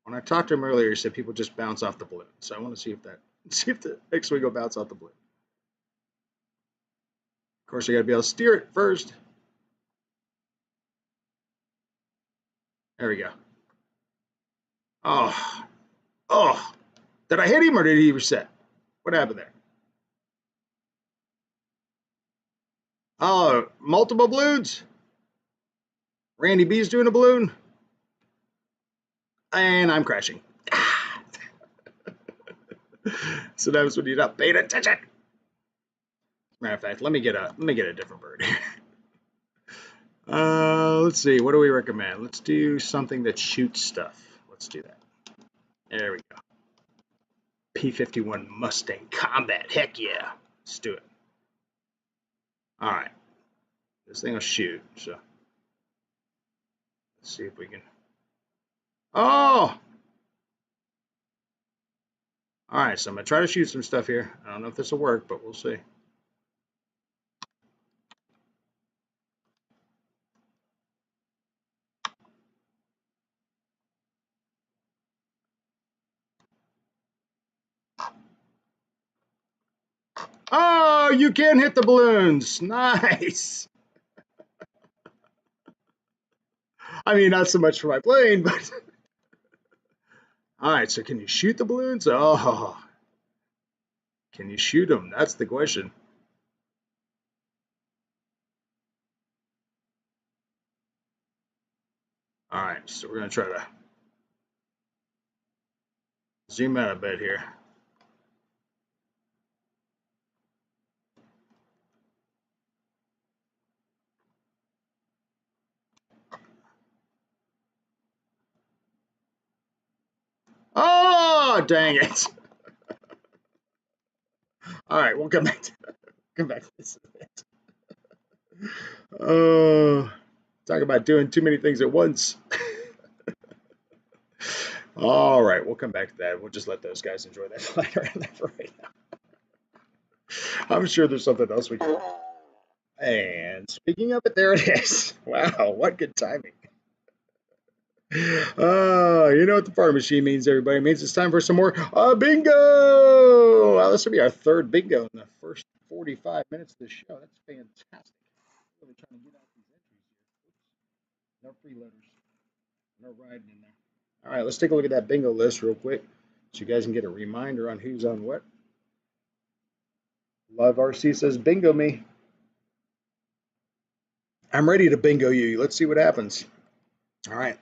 When I talked to him earlier, he said people just bounce off the balloon. So I want to see if the X-Wing will bounce off the balloon. Of course, I got to be able to steer it first. There we go. Oh. Did I hit him or did he reset? What happened there? Oh, multiple balloons. Randy B's doing a balloon. And I'm crashing. So that was when you're not paying attention. Matter of fact, let me get a different bird. Let's see. What do we recommend? Let's do something that shoots stuff. Let's do that. There we go. P-51 Mustang Combat. Heck yeah. Let's do it. All right. This thing will shoot. So let's see if we can. Oh. All right. So I'm gonna try to shoot some stuff here. I don't know if this will work, but we'll see. Oh, you can hit the balloons. Nice. I mean, not so much for my plane, but. All right, so can you shoot the balloons? Oh, can you shoot them? That's the question. All right, so we're going to try to zoom out a bit here. Oh, dang it. All right, we'll come back to this a bit. Talk about doing too many things at once. All right, we'll come back to that. We'll just let those guys enjoy that flight around there for right now. I'm sure there's something else we can do. And speaking of it, there it is. Wow, what good timing. You know what the fart machine means, everybody. It means it's time for some more bingo. Well, this will be our third bingo in the first 45 minutes of the show. That's fantastic. Really trying to get out these entries here. No freeloaders. No riding in there. All right, let's take a look at that bingo list real quick so you guys can get a reminder on who's on what. Love RC says bingo me. I'm ready to bingo you. Let's see what happens. All right.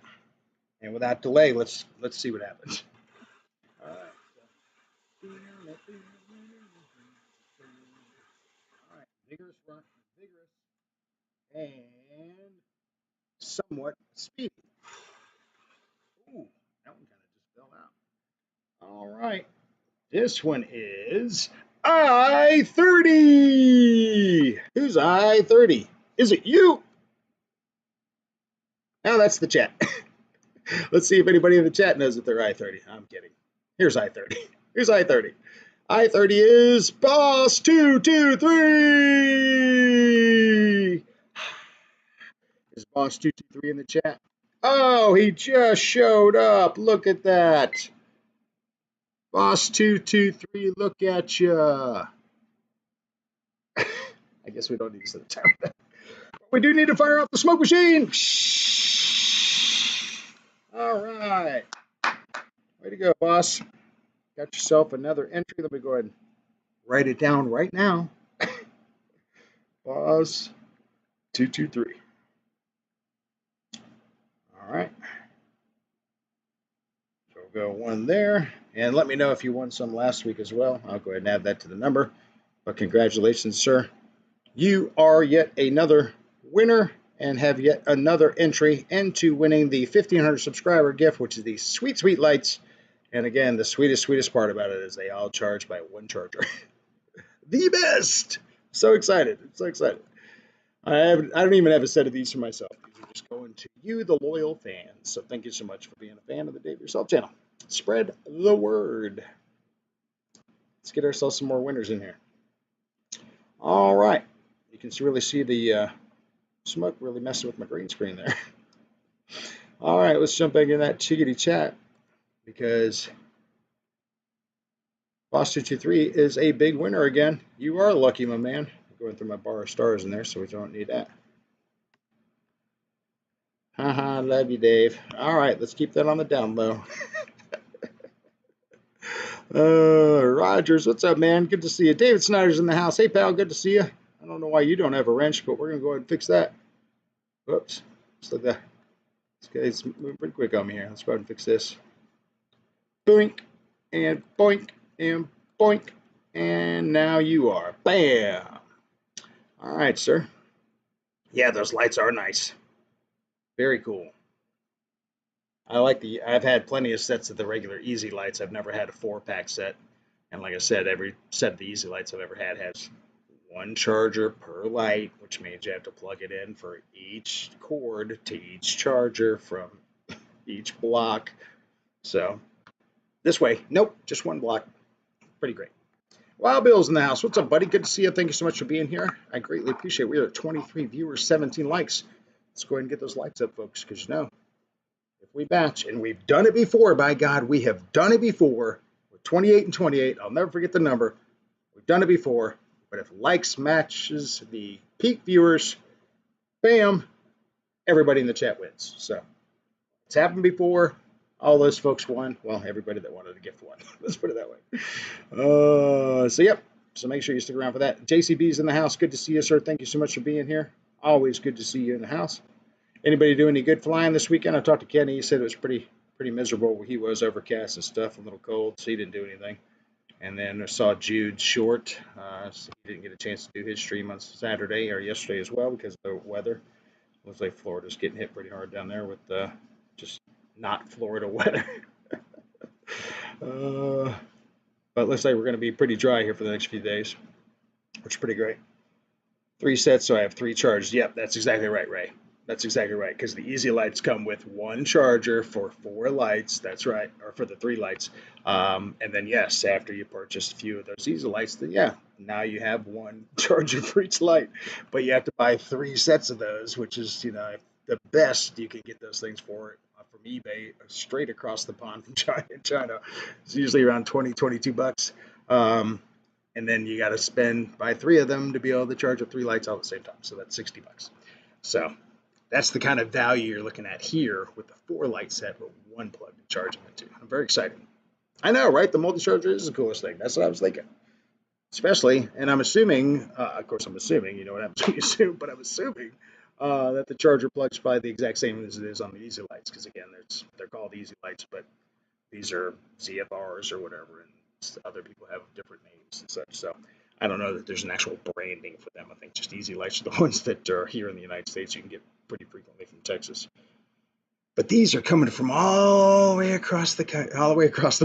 And without delay, let's see what happens. All right. All right. Vigorous run, vigorous, and somewhat speedy. Ooh, that one kind of just fell out. All right. This one is I-30. Who's I-30? Is it you? No, that's the chat. Let's see if anybody in the chat knows that they're I-30. I'm kidding. Here's I-30. Here's I-30. I-30 is Boss 223. Is Boss 223 in the chat? Oh, he just showed up. Look at that. Boss 223, look at ya. I guess we don't need to set a timer. We do need to fire up the smoke machine. All right. Way to go, boss. Got yourself another entry. Let me go ahead and write it down right now. Boss 223. All right. So we'll go one there. And let me know if you won some last week as well. I'll go ahead and add that to the number. But congratulations, sir. You are yet another winner and have yet another entry into winning the 1,500 subscriber gift, which is the sweet, sweet lights. And again, the sweetest part about it is they all charge by one charger. The best! So excited. So excited. I don't even have a set of these for myself. These are just going to you, the loyal fans. So thank you so much for being a fan of the Dave Yourself channel. Spread the word. Let's get ourselves some more winners in here. All right. You can really see the smoke really messing with my green screen there. All right, let's jump back in that chickadee chat because Boss223 is a big winner again. You are lucky, my man. I'm going through my bar of stars in there, so we don't need that. Haha, love you, Dave. All right, let's keep that on the down low. Rogers, what's up, man? Good to see you. David Snyder's in the house. Hey, pal, good to see you. I don't know why you don't have a wrench, but we're going to go ahead and fix that. Whoops. Just like that. This guy's moving pretty quick on me here. Let's go ahead and fix this. Boink, and boink, and boink. And now you are. Bam. All right, sir. Yeah, those lights are nice. Very cool. I've had plenty of sets of the regular easy lights. I've never had a 4-pack set. And like I said, every set of the easy lights I've ever had has one charger per light, which means you have to plug it in for each cord to each charger from each block. So this way, nope, just one block. Pretty great. Wild Bill's in the house. What's up, buddy? Good to see you. Thank you so much for being here. I greatly appreciate it. We are at 23 viewers, 17 likes. Let's go ahead and get those likes up, folks, because you know, if we batch, and we've done it before, by God, we have done it before with 28 and 28. I'll never forget the number. We've done it before, but if likes matches the peak viewers, bam, everybody in the chat wins. So it's happened before. All those folks won. Well, everybody that wanted a gift won. Let's put it that way. So, yep. So make sure you stick around for that. JCB's in the house. Good to see you, sir. Thank you so much for being here. Always good to see you in the house. Anybody do any good flying this weekend? I talked to Kenny. He said it was pretty miserable where he was, overcast and stuff, a little cold, so he didn't do anything. And then I saw Jude short. So he didn't get a chance to do his stream on Saturday or yesterday as well because of the weather. Looks like Florida's getting hit pretty hard down there with just not Florida weather. But looks like we're going to be pretty dry here for the next few days, which is pretty great. 3 sets, so I have 3 charged. Yep, that's exactly right, Ray. That's exactly right, because the easy lights come with 1 charger for 4 lights. That's right, or for the 3 lights. And then, yes, after you purchase a few of those easy lights, then yeah, now you have 1 charger for each light. But you have to buy 3 sets of those, which is, you know, the best you can get those things for from eBay, straight across the pond from China. It's usually around 20, 22 bucks. And then you got to buy 3 of them to be able to charge up 3 lights all at the same time. So that's 60 bucks. So that's the kind of value you're looking at here with the 4 light set with 1 plug to charge them into. I'm very excited. I know, right? The multi-charger is the coolest thing. That's what I was thinking. Especially, and I'm assuming, of course I'm assuming, you know what happens when you assume, but I'm assuming that the charger plug's probably the exact same as it is on the easy lights, because again, they're called easy lights, but these are ZFRs or whatever, and other people have different names and such. So I don't know that there's an actual branding for them. I think just easy lights are the ones that are here in the United States. You can get pretty frequently from Texas. But these are coming from all the way across the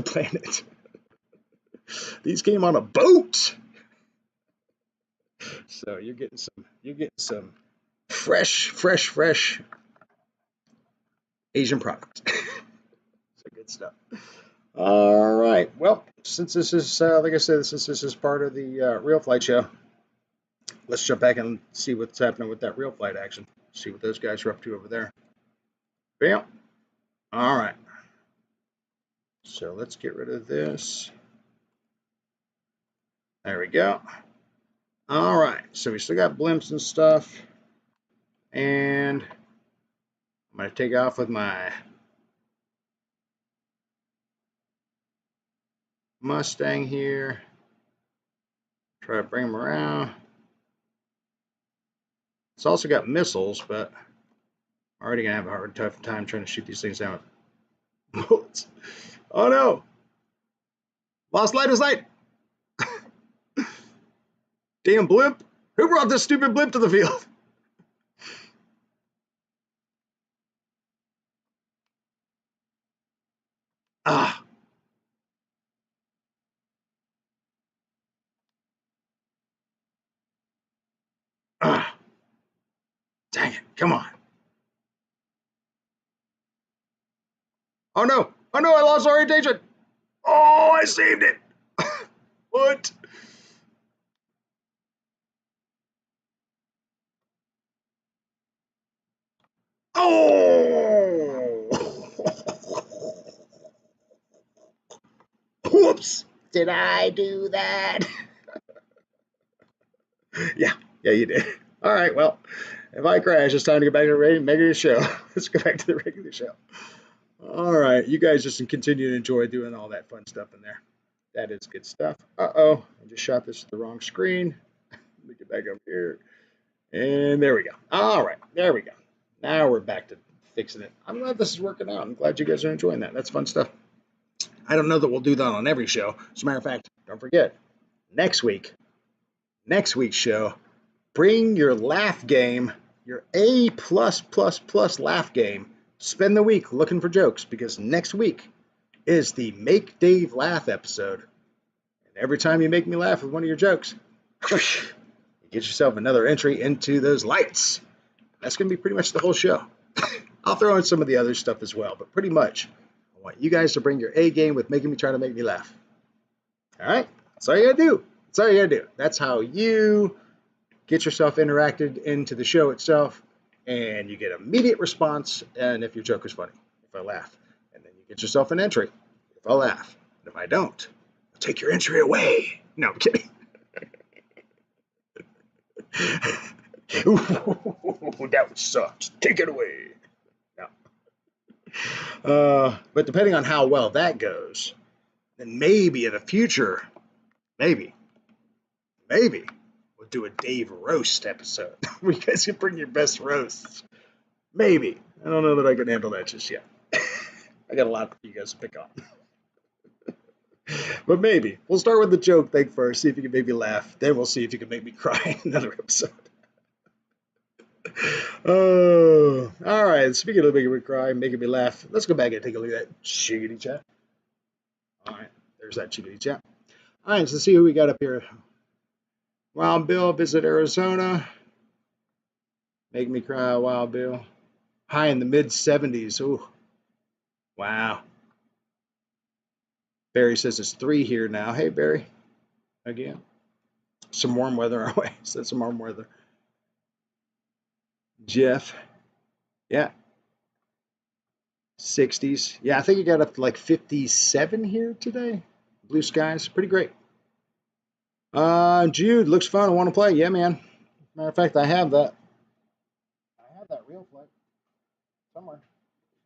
planet. These came on a boat. So you're getting some fresh Asian products. So good stuff. All right. Well, since this is, like I said, since this is part of the Real Flight show, let's jump back and see what's happening with that Real Flight action. See what those guys are up to over there. Bam. All right. So let's get rid of this. There we go. All right. So we still got blimps and stuff. And I'm going to take off with my Mustang here. Try to bring them around. It's also got missiles, but Already gonna have a tough time trying to shoot these things out. Bullets. Oh no! Lost light of sight! Damn blimp! Who brought this stupid blimp to the field? Ah! Ah! Dang it! Come on! Oh no! Oh no! I lost orientation! Oh, I saved it! What? Oh! Whoops! Did I do that? Yeah, you did. All right, well, if I crash, it's time to get back to the regular show. Let's go back to the regular show. All right, you guys just continue to enjoy doing all that fun stuff in there. That is good stuff. Uh-oh, I just shot this to the wrong screen. Let me get back up here. And there we go. All right, there we go. Now we're back to fixing it. I'm glad this is working out. I'm glad you guys are enjoying that. That's fun stuff. I don't know that we'll do that on every show. As a matter of fact, don't forget, next week's show, bring your laugh game, your A+++ laugh game. Spend the week looking for jokes because next week is the Make Dave Laugh episode. And every time you make me laugh with one of your jokes, you get yourself another entry into those lights. That's going to be pretty much the whole show. I'll throw in some of the other stuff as well, but pretty much I want you guys to bring your A game with making me try to make me laugh. All right? That's all you got to do. That's all you got to do. That's how you get yourself interacted into the show itself, and you get immediate response. And if your joke is funny, if I laugh, and then you get yourself an entry. If I laugh, and if I don't, I'll take your entry away. No, I'm kidding. Ooh, that sucks. Take it away. No. But depending on how well that goes, then maybe in the future, maybe we'll do a Dave roast episode where you guys can bring your best roasts. Maybe. I don't know that I can handle that just yet. I got a lot for you guys to pick on. But maybe. We'll start with the joke thing first, see if you can make me laugh. Then we'll see if you can make me cry in another episode. Oh, all right. Speaking of making me cry, making me laugh, let's go back and take a look at that chickadee chat. All right. There's that chickadee chat. All right. So let's see who we got up here. Wild Bill, visit Arizona. Make me cry, Wild Bill. High in the mid 70s. Ooh. Wow. Barry says it's 3 here now. Hey, Barry. Again. Some warm weather our way. Said some warm weather. Jeff. Yeah. 60s. Yeah, I think you got up to like 57 here today. Blue skies. Pretty great. Jude, looks fun. I want to play. Yeah, man. Matter of fact, I have that. I have that REALFLIGHT somewhere.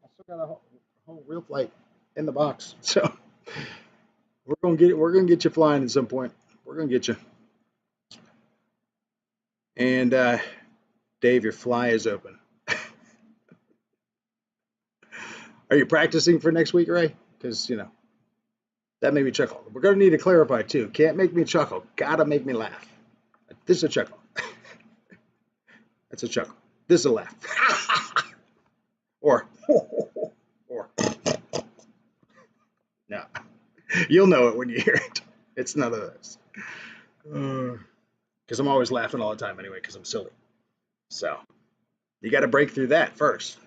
I still got a whole REALFLIGHT in the box. So we're gonna get it. We're gonna get you flying at some point. We're gonna get you. And Dave, your fly is open. Are you practicing for next week, Ray? Because that made me chuckle. We're gonna need to clarify too. Can't make me chuckle. Gotta make me laugh. This is a chuckle. That's a chuckle. This is a laugh. or no. You'll know it when you hear it. It's none of those. Because I'm always laughing all the time anyway, because I'm silly. So you got to break through that first.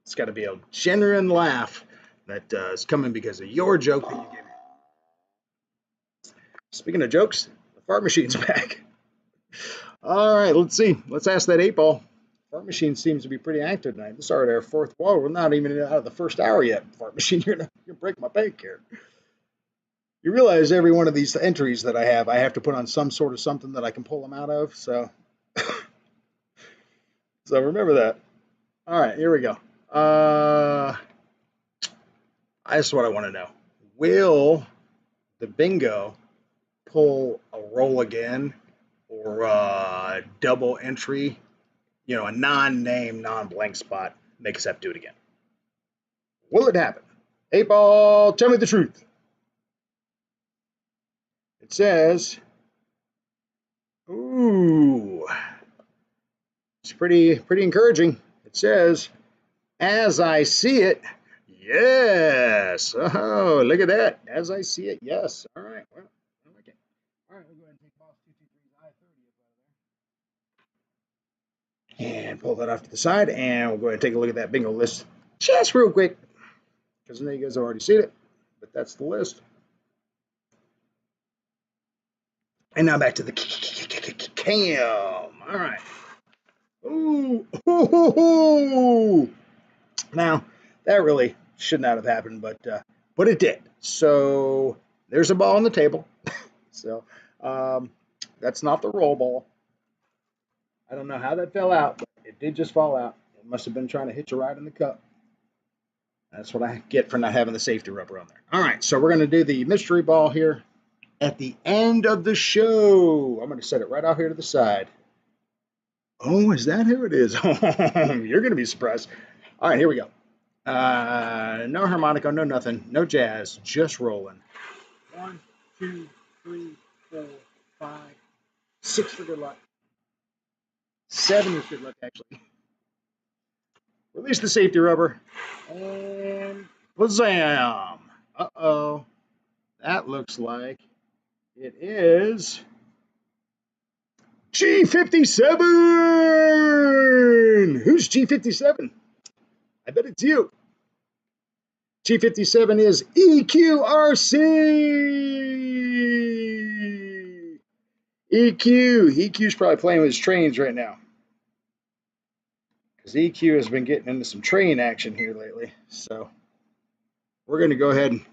It's got to be a genuine laugh that is coming because of your joke that you gave me. Speaking of jokes, the fart machine's back. All right, let's see. Let's ask that 8-ball. Fart machine seems to be pretty active tonight. This is already our 4th ball. We're not even out of the first hour yet. Fart machine, you're going to break my bank here. You realize every one of these entries that I have to put on some sort of something that I can pull them out of. So, so remember that. All right, here we go. That's what I want to know. Will the bingo pull a roll again or a double entry? A non-name, non-blank spot make us have to do it again. Will it happen? 8-ball, tell me the truth. It says, ooh, it's pretty encouraging. It says, as I see it, yes. Oh, look at that. As I see it, yes. All right. Well, I like it. All right, we'll go ahead and take boss 223's I-30 up out of there. And pull that off to the side, and we'll go ahead and take a look at that bingo list just real quick, because I know you guys have already seen it, but that's the list. And now back to the cam. All right. Ooh. Now, that really should not have happened, but it did. So there's a ball on the table. So that's not the roll ball. I don't know how that fell out, but it did just fall out. It must have been trying to hitch a ride in the cup. That's what I get for not having the safety rubber on there. All right, so we're going to do the mystery ball here at the end of the show. I'm going to set it right out here to the side. Oh, is that who it is? You're going to be surprised. All right, here we go. No harmonica, no nothing, no jazz, just rolling. 1, 2, 3, 4, 5, 6 for good luck. 7 is good luck, actually. Release the safety rubber. And bazam. Uh-oh. That looks like it is G57. Who's G57? I bet it's you. G57 is EQRC. EQ's probably playing with his trains right now, because EQ has been getting into some train action here lately. So we're going to go ahead and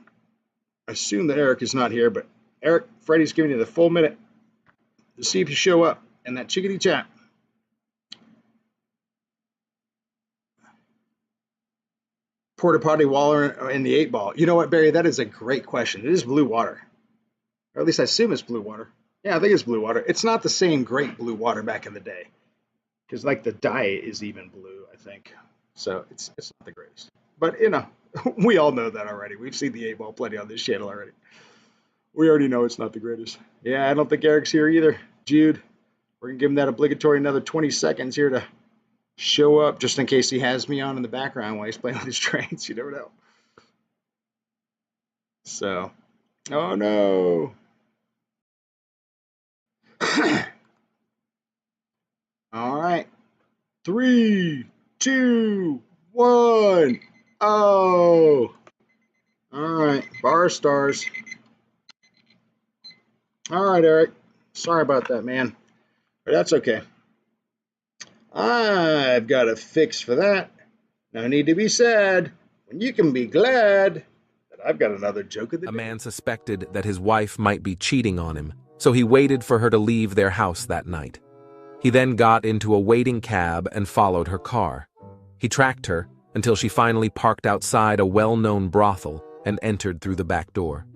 assume that Eric is not here, but Eric, Freddie's giving you the full minute to see if you show up in that chickadee chat. Porta potty waller in the 8-ball. You know what, Barry? That is a great question. It is blue water, or at least I assume it's blue water. Yeah, I think it's blue water. It's not the same great blue water back in the day, because like the dye is even blue, I think. So it's not the greatest. But you know, we all know that already. We've seen the 8-ball plenty on this channel already. We already know it's not the greatest. Yeah, I don't think Eric's here either. Jude, we're gonna give him that obligatory another 20 seconds here to show up, just in case he has me on in the background while he's playing with his trains. You never know. So, oh no. All right. 3, 2, 1. Oh. All right. Bar stars. All right, Eric. Sorry about that, man. But that's okay. I've got a fix for that. No need to be sad when you can be glad that I've got another joke of the day. A man suspected that his wife might be cheating on him, so he waited for her to leave their house that night. He then got into a waiting cab and followed her car. He tracked her until she finally parked outside a well-known brothel and entered through the back door.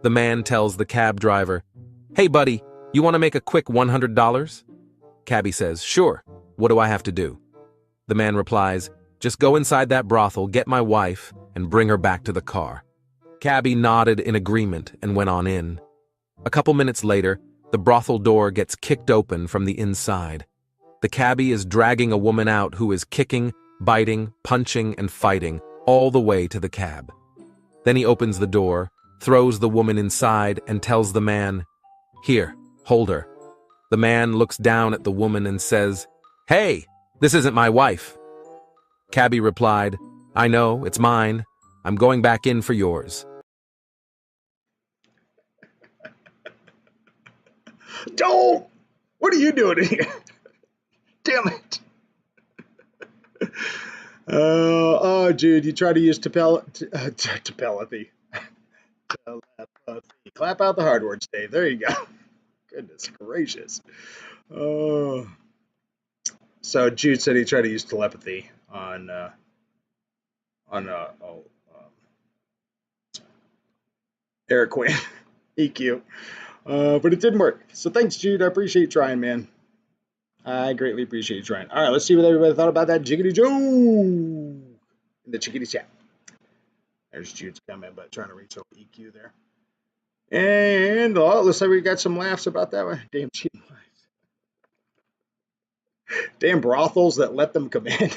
The man tells the cab driver, "Hey buddy, you want to make a quick $100? Cabbie says, "Sure. What do I have to do?" The man replies, "Just go inside that brothel, get my wife, and bring her back to the car." Cabbie nodded in agreement and went on in. A couple minutes later, the brothel door gets kicked open from the inside. The cabbie is dragging a woman out who is kicking, biting, punching, and fighting all the way to the cab. Then he opens the door, throws the woman inside, and tells the man, "Here, hold her." The man looks down at the woman and says, "Hey, this isn't my wife." Cabbie replied, "I know, it's mine. I'm going back in for yours." Don't! What are you doing in here? Damn it. Oh, Jude, you try to use telepathy. Clap out the hard words, Dave. There you go. Goodness gracious. Oh. So Jude said he tried to use telepathy on Eric Quinn, EQ. But it didn't work. So thanks, Jude. I appreciate you trying, man. I greatly appreciate you trying. All right, let's see what everybody thought about that Jiggity Joe in the Chickadee chat. There's Jude's comment, but trying to reach over EQ there. And looks like we got some laughs about that one. Damn cheating life. Damn brothels that let them come in.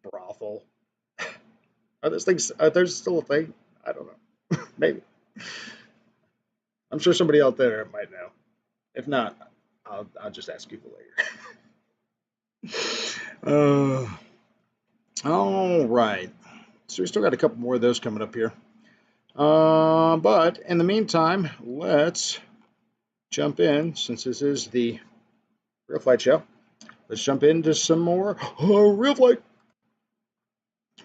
Brothel. Are those things? Are there still a thing? I don't know. Maybe. I'm sure somebody out there might know. If not, I'll just ask people later. All right. So we still got a couple more of those coming up here. But in the meantime, let's jump in, since this is the Real Flight show. Let's jump into some more Real Flight.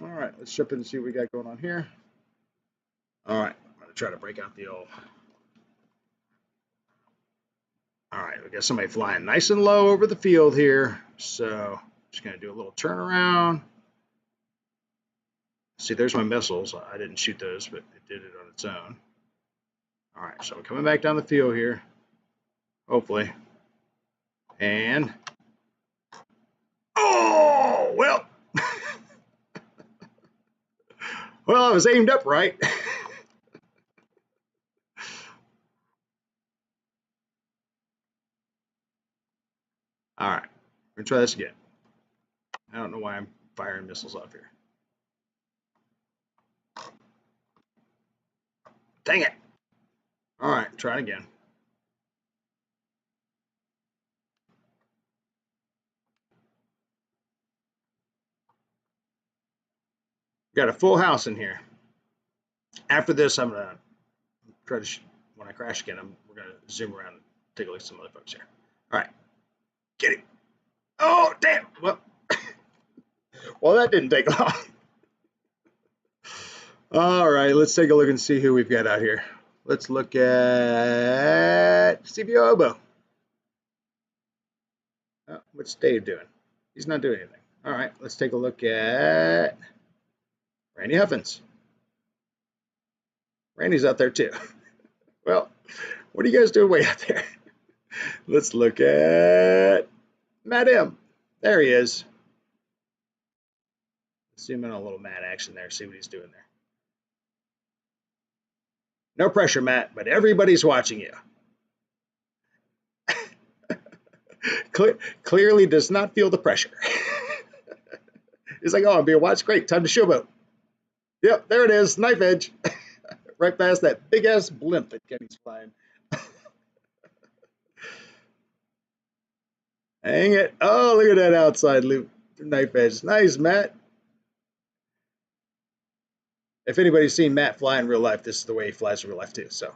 All right, let's jump in and see what we got going on here. All right, I'm going to try to break out the old... All right, we got somebody flying nice and low over the field here. So just going to do a little turnaround. See, there's my missiles. I didn't shoot those, but it did it on its own. All right, so I'm coming back down the field here, hopefully. And, oh, well. Well, I was aimed up right. All right, we're going to try this again. I don't know why I'm firing missiles off here. Dang it. All right, try it again. Got a full house in here. After this, I'm going to try to, when I crash again, we're going to zoom around and take a look at some other folks here. All right, get it. Oh, damn. Well, that didn't take long. All right, let's take a look and see who we've got out here. Let's look at Stevie Obo. Oh, what's Dave doing? He's not doing anything. All right, let's take a look at Randy Huffins. Randy's out there too. Well, what are you guys doing way out there? Let's look at Matt M. There he is. Zoom in on a little Matt action there, see what he's doing there. No pressure, Matt, but everybody's watching you. Clearly does not feel the pressure. He's like, oh, I'm being watched. Great, time to showboat. Yep, there it is, knife edge. Right past that big-ass blimp that Kenny's flying. Hang it. Oh, look at that outside loop. Knife edge. Nice, Matt. If anybody's seen Matt fly in real life, this is the way he flies in real life too. So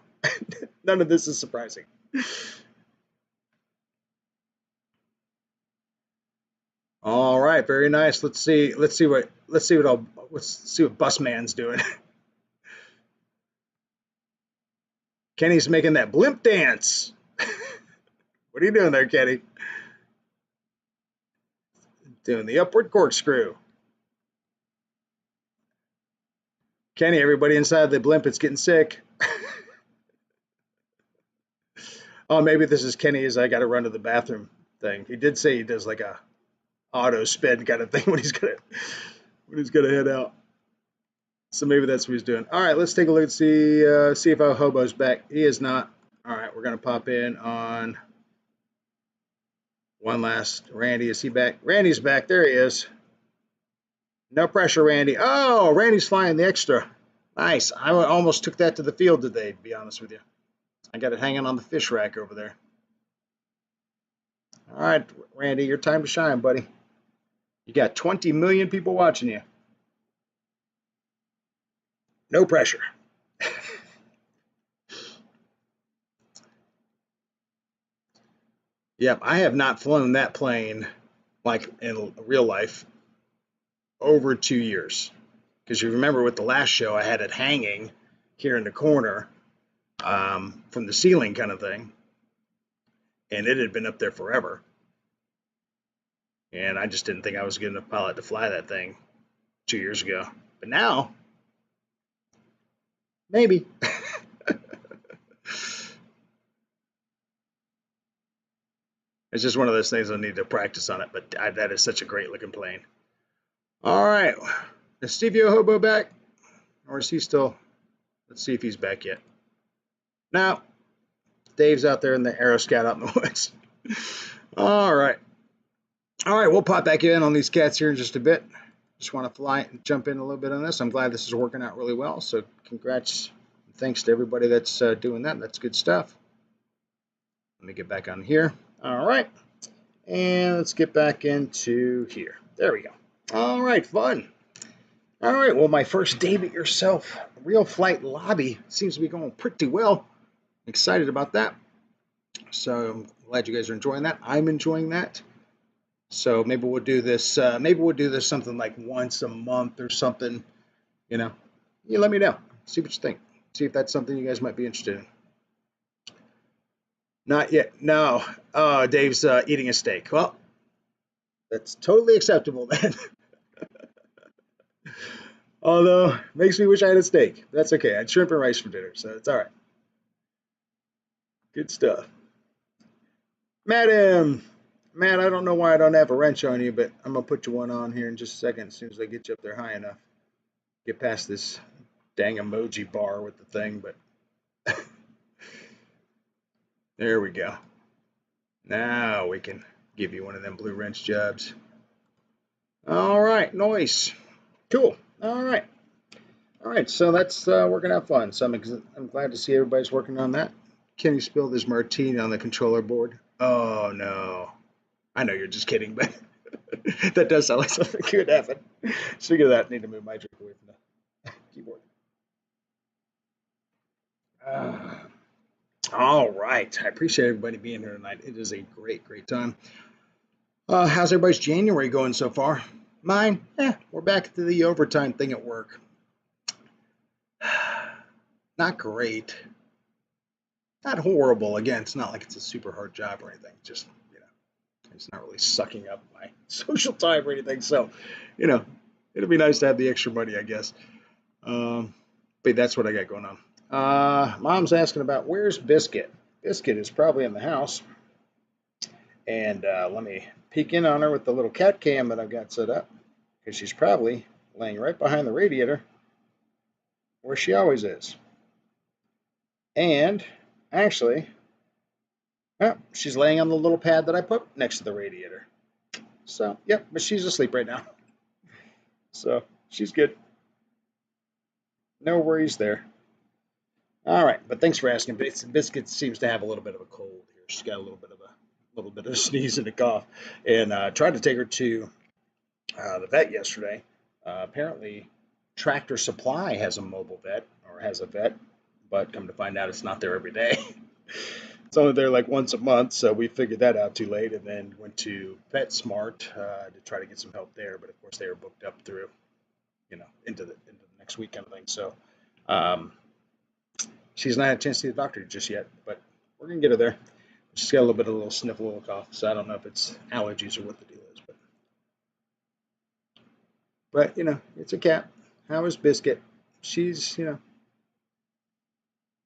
none of this is surprising. All right, very nice. Let's see what Busman's doing. Kenny's making that blimp dance. What are you doing there, Kenny? Doing the upward corkscrew. Kenny, everybody inside the blimp is getting sick. Oh, maybe this is Kenny as I got to run to the bathroom thing. He did say he does like a auto spin kind of thing when he's gonna head out. So maybe that's what he's doing. All right, let's take a look and see if our hobo's back. He is not. All right, we're gonna pop in on one last. Randy, is he back? Randy's back. There he is. No pressure, Randy. Oh, Randy's flying the extra. Nice. I almost took that to the field today, to be honest with you. I got it hanging on the fish rack over there. All right, Randy, your time to shine, buddy. You got 20 million people watching you. No pressure. Yep, I have not flown that plane like in real life over 2 years. Because you remember with the last show, I had it hanging here in the corner from the ceiling kind of thing. And it had been up there forever. And I just didn't think I was good enough pilot to fly that thing 2 years ago. But now, maybe. It's just one of those things I need to practice on it, but that is such a great looking plane. All right. Is Stevie Hobo back? Or is he still? Let's see if he's back yet. No. Dave's out there in the Aeroscat out in the woods. All right. All right, we'll pop back in on these cats here in just a bit. Just want to fly and jump in a little bit on this. I'm glad this is working out really well. So congrats. Thanks to everybody that's doing that. That's good stuff. Let me get back on here. All right. And let's get back into here. There we go. All right, fun. All right, well, my first Dave It Yourself Real Flight lobby seems to be going pretty well. Excited about that. So I'm glad you guys are enjoying that. I'm enjoying that. So maybe we'll do this. Maybe we'll do this something like once a month or something. You know, you let me know. See what you think. See if that's something you guys might be interested in. Not yet. No. Dave's eating a steak. Well, that's totally acceptable then. Although, makes me wish I had a steak. That's okay. I had shrimp and rice for dinner, so it's all right. Good stuff. Madam. Matt, I don't know why I don't have a wrench on you, but I'm going to put you one on here in just a second as soon as I get you up there high enough. Get past this dang emoji bar with the thing, but there we go. Now we can give you one of them blue wrench jobs. All right, nice. Cool. All right. All right, so that's working out fun. So I'm glad to see everybody's working on that. Kenny spilled his martini on the controller board. Oh, no. I know you're just kidding, but that does sound like something could happen. Speaking of that, I need to move my drink away from the keyboard. All right. I appreciate everybody being here tonight. It is a great, great time. How's everybody's January going so far? Mine? We're back to the overtime thing at work. Not great. Not horrible. Again, it's not like it's a super hard job or anything. Just, it's not really sucking up my social time or anything. So, it'll be nice to have the extra money, I guess. But that's what I got going on. Mom's asking about where's Biscuit. Biscuit is probably in the house. And let me peek in on her with the little cat cam that I've got set up. Because she's probably laying right behind the radiator where she always is. And actually, she's laying on the little pad that I put next to the radiator. So, yep, but she's asleep right now. So, she's good. No worries there. All right, but thanks for asking. Biscuit seems to have a little bit of a cold here. She's got a little bit of a sneeze and a cough. And tried to take her to the vet yesterday. Apparently, Tractor Supply has a mobile vet, or has a vet, but come to find out it's not there every day. It's only there like once a month, so we figured that out too late, and then went to PetSmart to try to get some help there. But of course, they were booked up through, into the next week kind of thing. So she's not had a chance to see the doctor just yet, but we're gonna get her there. She's got a little sniffle, a little cough, so I don't know if it's allergies or what the deal is, but it's a cat. How is Biscuit? She's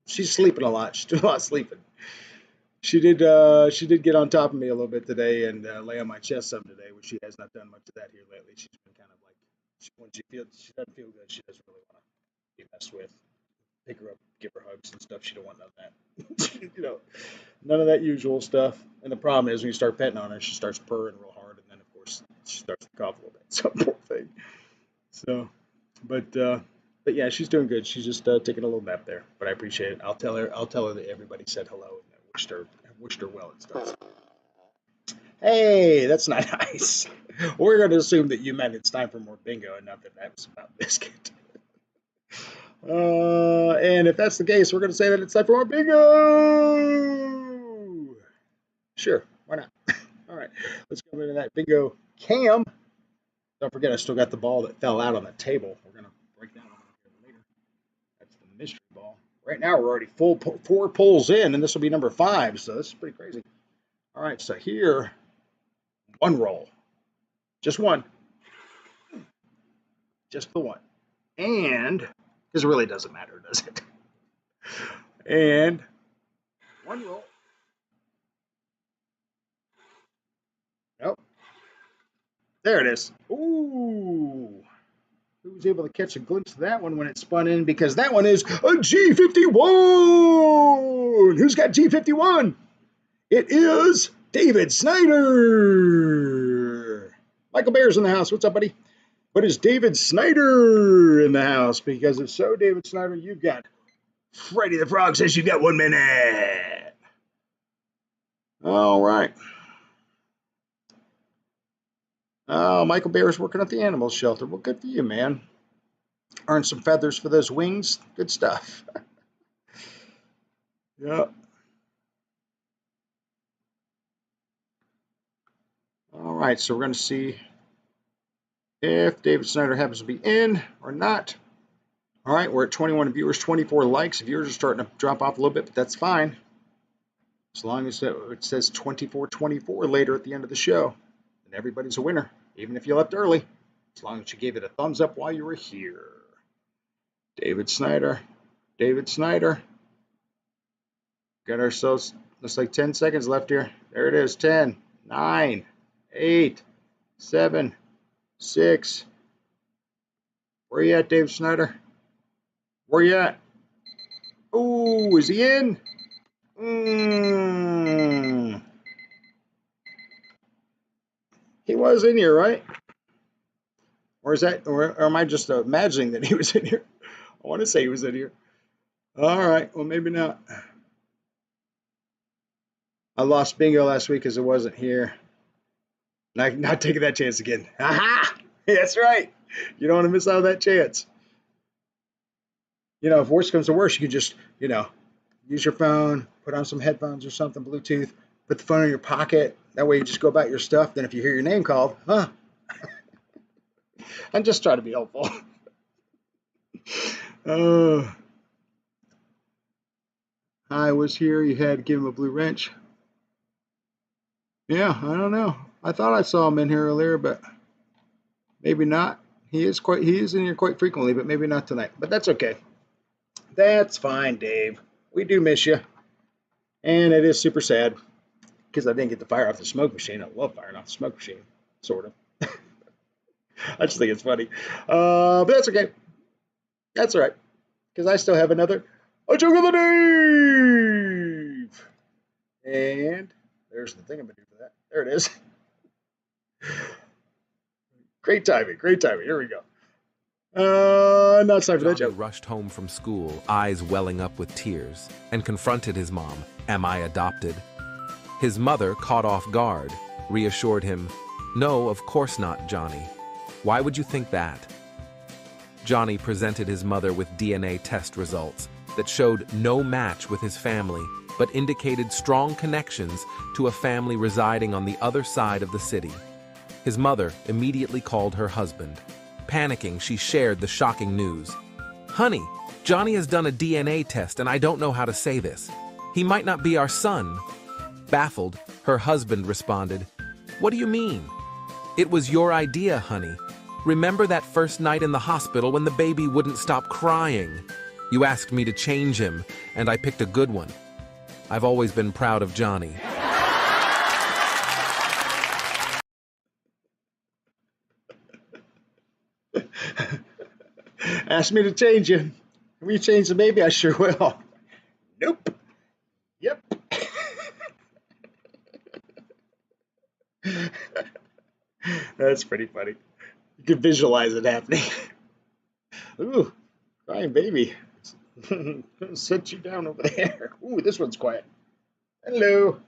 she's sleeping a lot. She's doing a lot of sleeping. She did get on top of me a little bit today and lay on my chest some today, which she has not done much of that here lately. She's been kind of like, when she doesn't feel good, she doesn't really want to be messed with. Pick her up, give her hugs and stuff. She don't want none of that. None of that usual stuff. And the problem is when you start petting on her, she starts purring real hard, and then of course she starts to cough a little bit. So poor thing. So, but yeah, she's doing good. She's just taking a little nap there. But I appreciate it. I'll tell her that everybody said hello and wished her well and stuff. Hey, that's not nice. We're going to assume that you meant it's time for more bingo and not that was about Biscuit. And if that's the case, we're going to say that it's time for more bingo. Sure, why not? All right, let's go into that bingo cam. Don't forget, I still got the ball that fell out on the table. We're going to break that one later. That's the mystery ball. Right now, we're already 4 pulls in, and this will be number 5, so this is pretty crazy. All right, so here, one roll. Just one. Just the one. And, because it really doesn't matter, does it? And one roll. There it is. Ooh. Who was able to catch a glimpse of that one when it spun in? Because that one is a G51. Who's got G51? It is David Snyder. Michael Bear's in the house. What's up, buddy? But is David Snyder in the house? Because if so, David Snyder, you've got Freddy the Frog says you've got 1 minute. All right. Oh, Michael Bear's working at the animal shelter. Well, good for you, man. Earn some feathers for those wings. Good stuff. Yep. All right, so we're going to see if David Snyder happens to be in or not. All right, we're at 21 viewers, 24 likes. Viewers are starting to drop off a little bit, but that's fine. As long as it says 24-24 later at the end of the show, then everybody's a winner, even if you left early, as long as you gave it a thumbs up while you were here. David Snyder. David Snyder. Got ourselves, looks like 10 seconds left here. There it is, 10, 9, 8, 7, 6. Where you at, David Snyder? Where you at? Oh, is he in? He was in here, right? Or is that, or am I just imagining that he was in here? I want to say he was in here. All right, well, maybe not. I lost bingo last week because it wasn't here. Not taking that chance again. Aha! That's right. You don't want to miss out on that chance. You know, if worse comes to worse, you could just, you know, use your phone, put on some headphones or something, Bluetooth, put the phone in your pocket. That way you just go about your stuff. Then if you hear your name called, I'm just trying to be helpful. I was here. You had to give him a blue wrench. Yeah, I don't know. I thought I saw him in here earlier, but maybe not. He is in here quite frequently, but maybe not tonight. But that's okay. That's fine, Dave. We do miss you. And it is super sad because I didn't get to fire off the smoke machine. I love firing off the smoke machine, sort of. I just think it's funny. But that's okay. That's all right. Because I still have another A Joke of the Dave. And there's the thing I'm going to do for that. There it is. Great timing. Great timing. Here we go. Now it's time for that Johnny joke. rushed home from school, eyes welling up with tears, and confronted his mom. Am I adopted? His mother, caught off guard, reassured him, No, of course not, Johnny. Why would you think that? Johnny presented his mother with DNA test results that showed no match with his family, but indicated strong connections to a family residing on the other side of the city. His mother immediately called her husband. Panicking, she shared the shocking news. Honey, Johnny has done a DNA test and I don't know how to say this. He might not be our son. Baffled, her husband responded, What do you mean? It was your idea, honey. Remember that first night in the hospital when the baby wouldn't stop crying? You asked me to change him, and I picked a good one. I've always been proud of Johnny. Ask me to change you. Will you change the baby? I sure will. Nope. Yep. That's pretty funny. You can visualize it happening. Ooh, crying baby. Sit you down over there. Ooh, this one's quiet. Hello.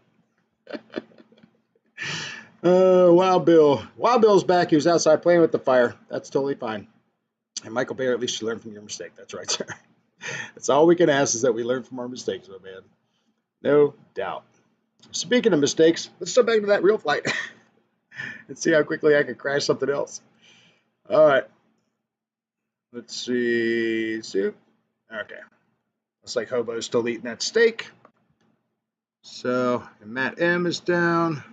Wild Bill. Wild Bill's back. He was outside playing with the fire. That's totally fine. And Michael Bear, at least you learned from your mistake. That's right, sir. That's all we can ask is that we learn from our mistakes, my man. No doubt. Speaking of mistakes, let's jump back to that real flight and see how quickly I can crash something else. All right. Let's see. Soup. Okay. Looks like Hobo's still eating that steak. So, and Matt M is down.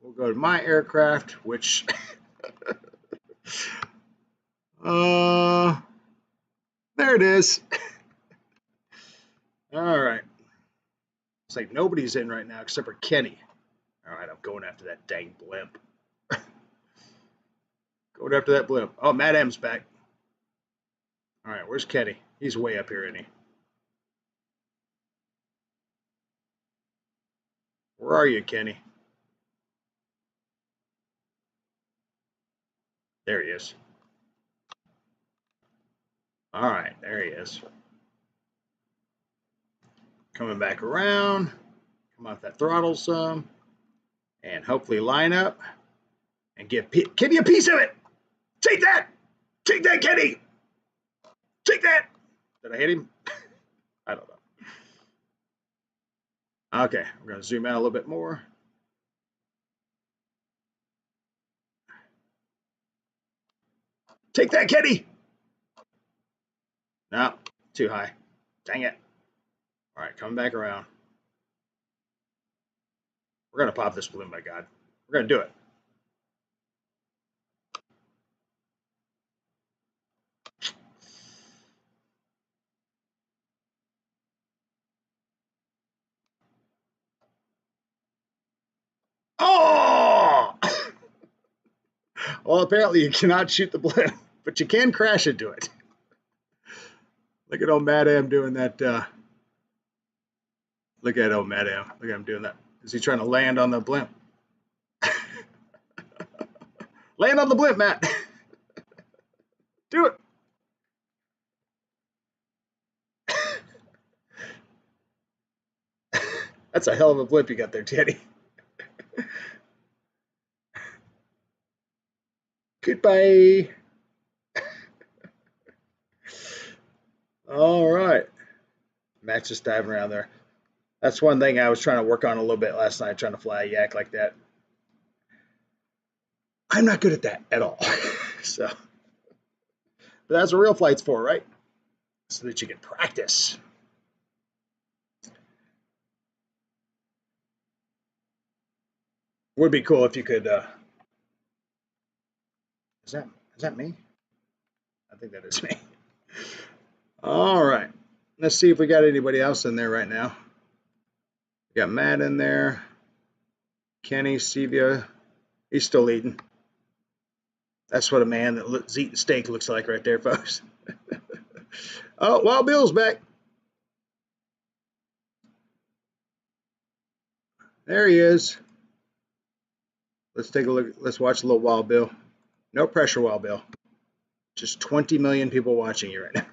We'll go to my aircraft, which... there it is. All right. It's like nobody's in right now except for Kenny. All right, I'm going after that dang blimp. Going after that blimp. Oh, Matt M's back. All right, where's Kenny? He's way up here, isn't he? Where are you, Kenny? There he is. All right, there he is. Coming back around. Come off that throttle some. And hopefully line up. And give Kenny a piece of it. Take that. Take that, Kenny. Take that. Did I hit him? I don't know. Okay, we're going to zoom out a little bit more. Take that, Kenny. No, too high. Dang it. All right, coming back around. We're going to pop this balloon, by God. We're going to do it. Oh! Well, apparently you cannot shoot the blimp, but you can crash into it. Look at old Mad Am doing that. Look at old Mad Am. Look at him doing that. Is he trying to land on the blimp? Land on the blimp, Matt. Do it. That's a hell of a blimp you got there, Teddy. Goodbye. All right. Matt's just diving around there. That's one thing I was trying to work on a little bit last night, trying to fly a yak like that. I'm not good at that at all. So, but that's what real flight's for, right? So that you can practice. Would be cool if you could. Is that me? I think that is me. All right. Let's see if we got anybody else in there right now. We got Matt in there. Kenny, Sevia. He's still eating. That's what a man that's eating steak looks like right there, folks. Oh, Wild Bill's back. There he is. Let's take a look. Let's watch a little Wild Bill. No pressure, Wild Bill. Just 20 million people watching you right now.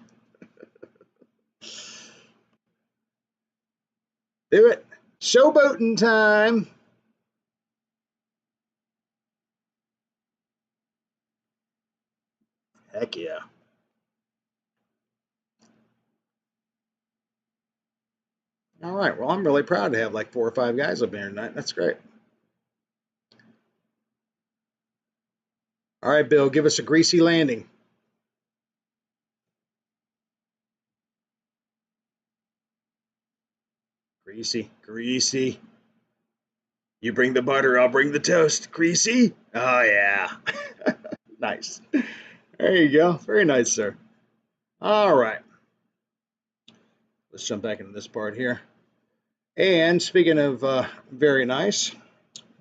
Do it. Showboating time. Heck yeah. All right. Well, I'm really proud to have like 4 or 5 guys up here tonight. That's great. All right, Bill, give us a greasy landing. Greasy, greasy. You bring the butter, I'll bring the toast. Greasy? Oh, yeah. Nice. There you go. Very nice, sir. All right. Let's jump back into this part here. And speaking of very nice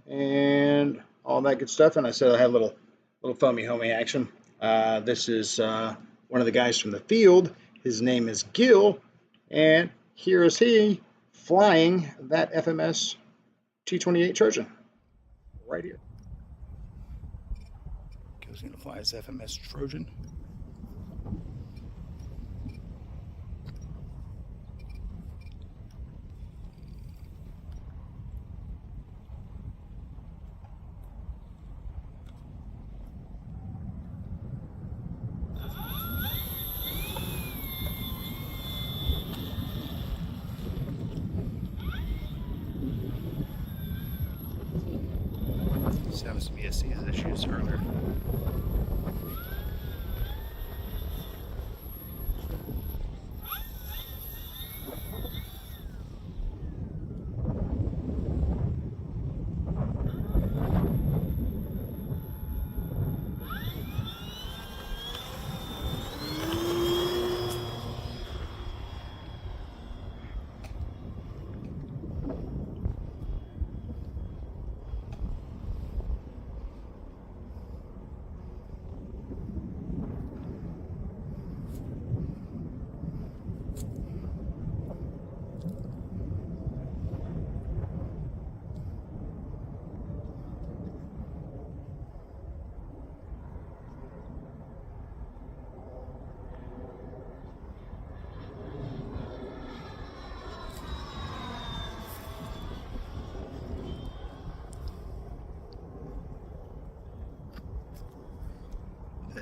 and all that good stuff, and I said I had a little foamy homie action. This is one of the guys from the field. His name is Gil, and here is he flying that FMS T-28 Trojan right here. Gil's going to fly his FMS Trojan. Having some ESC issues earlier.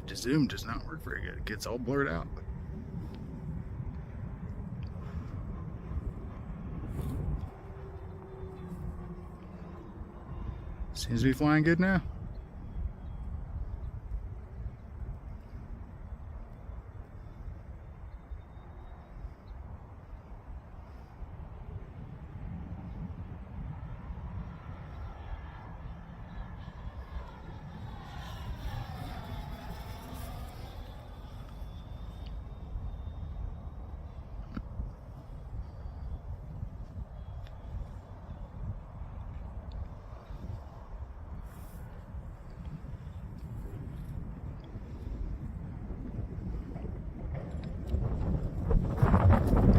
The zoom does not work very good. It gets all blurred out. Seems to be flying good now.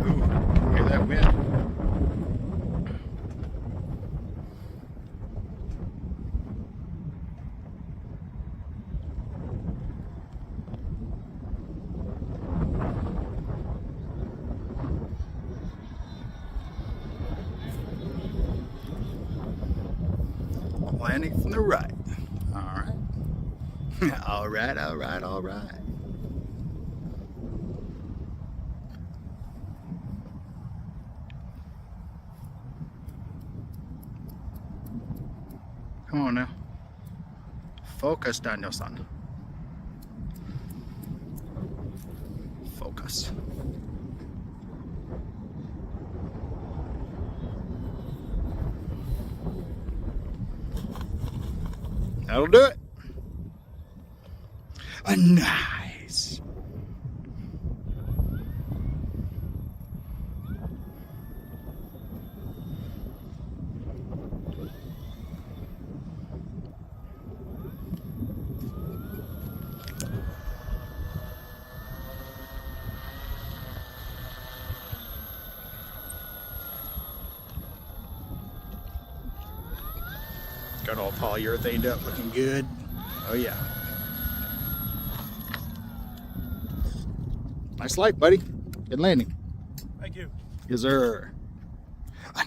Ooh, hear that wind? Landing from the right. All right. All right, all right, all right. Come on now. Focus, Daniel-san. Focus. That'll do it. Nice. Got all polyurethaned up, looking good. Oh yeah. Nice light, buddy. Good landing. Thank you. Yes, sir.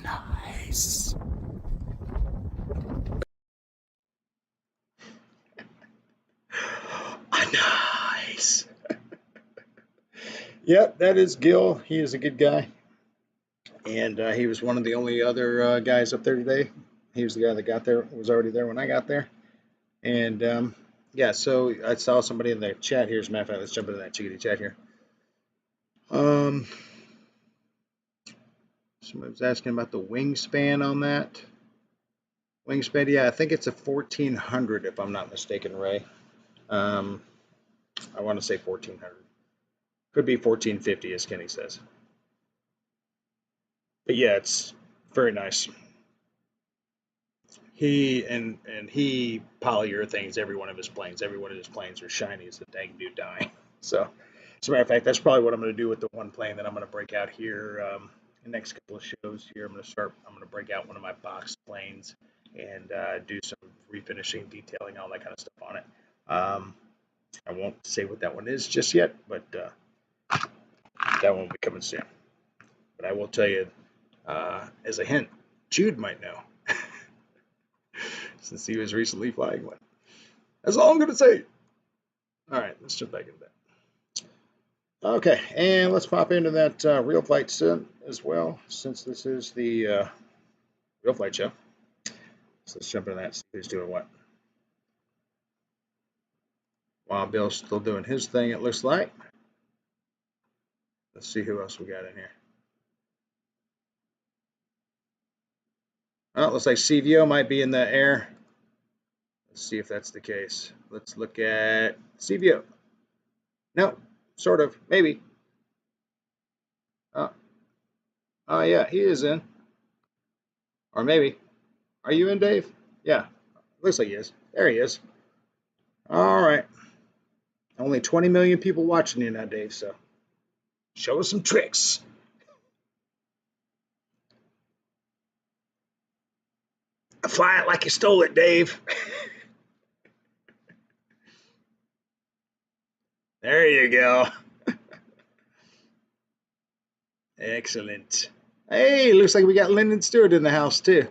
Nice. Nice. Yep, that is Gil. He is a good guy. And he was one of the only other guys up there today. He was the guy that got there, was already there when I got there. And yeah, so I saw somebody in the chat here. As a matter of fact, let's jump into that chickadee chat here. Somebody was asking about the wingspan on that. Wingspan, yeah, I think it's a 1400 if I'm not mistaken, Ray. I want to say 1400. Could be 1450 as Kenny says. But yeah, it's very nice. He polyurethanes every one of his planes. Every one of his planes are shiny as a dang new dime. So, as a matter of fact, that's probably what I'm going to do with the one plane that I'm going to break out here in the next couple of shows here. I'm going to break out one of my box planes and do some refinishing, detailing, all that kind of stuff on it. I won't say what that one is just yet, but that one will be coming soon. But I will tell you, as a hint, Jude might know. Since he was recently flying one. That's all I'm going to say. All right, let's jump back into that. Okay, and let's pop into that RealFlight sim as well, since this is the RealFlight show. So let's jump into that, see who's doing what. While Bill's still doing his thing, it looks like. Let's see who else we got in here. Well, it looks like CVO might be in the air. Let's see if that's the case. Let's look at CVO. No, sort of, maybe. Oh, yeah, he is in. Or maybe. Are you in, Dave? Yeah, looks like he is. There he is. All right. Only 20 million people watching you now, Dave, so show us some tricks. Fly it like you stole it, Dave. There you go. Excellent. Hey, looks like we got Lyndon Stewart in the house, too.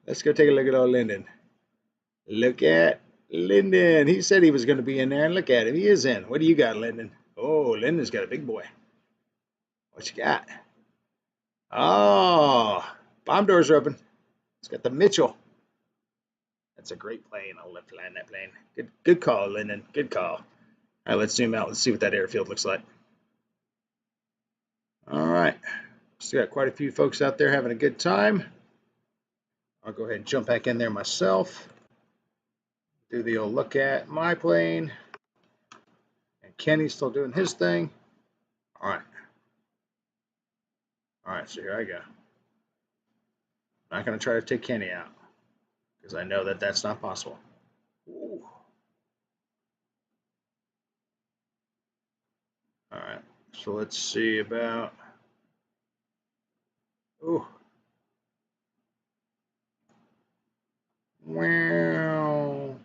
Let's go take a look at old Lyndon. Look at Lyndon, he said he was going to be in there, and look at him. He is in. What do you got, Lyndon? Oh, Lyndon's got a big boy. What you got? Oh, bomb doors are open. It's got the Mitchell. That's a great plane. I'll left land that plane. Good call, Lyndon. Good call. All right, let's zoom out. Let's see what that airfield looks like. All right. Still got quite a few folks out there having a good time. I'll go ahead and jump back in there myself. Do the old look at my plane. And Kenny's still doing his thing. All right. All right, so here I go. I'm not going to try to take Kenny out because I know that that's not possible. Ooh. All right, so let's see about. Ooh. Wow.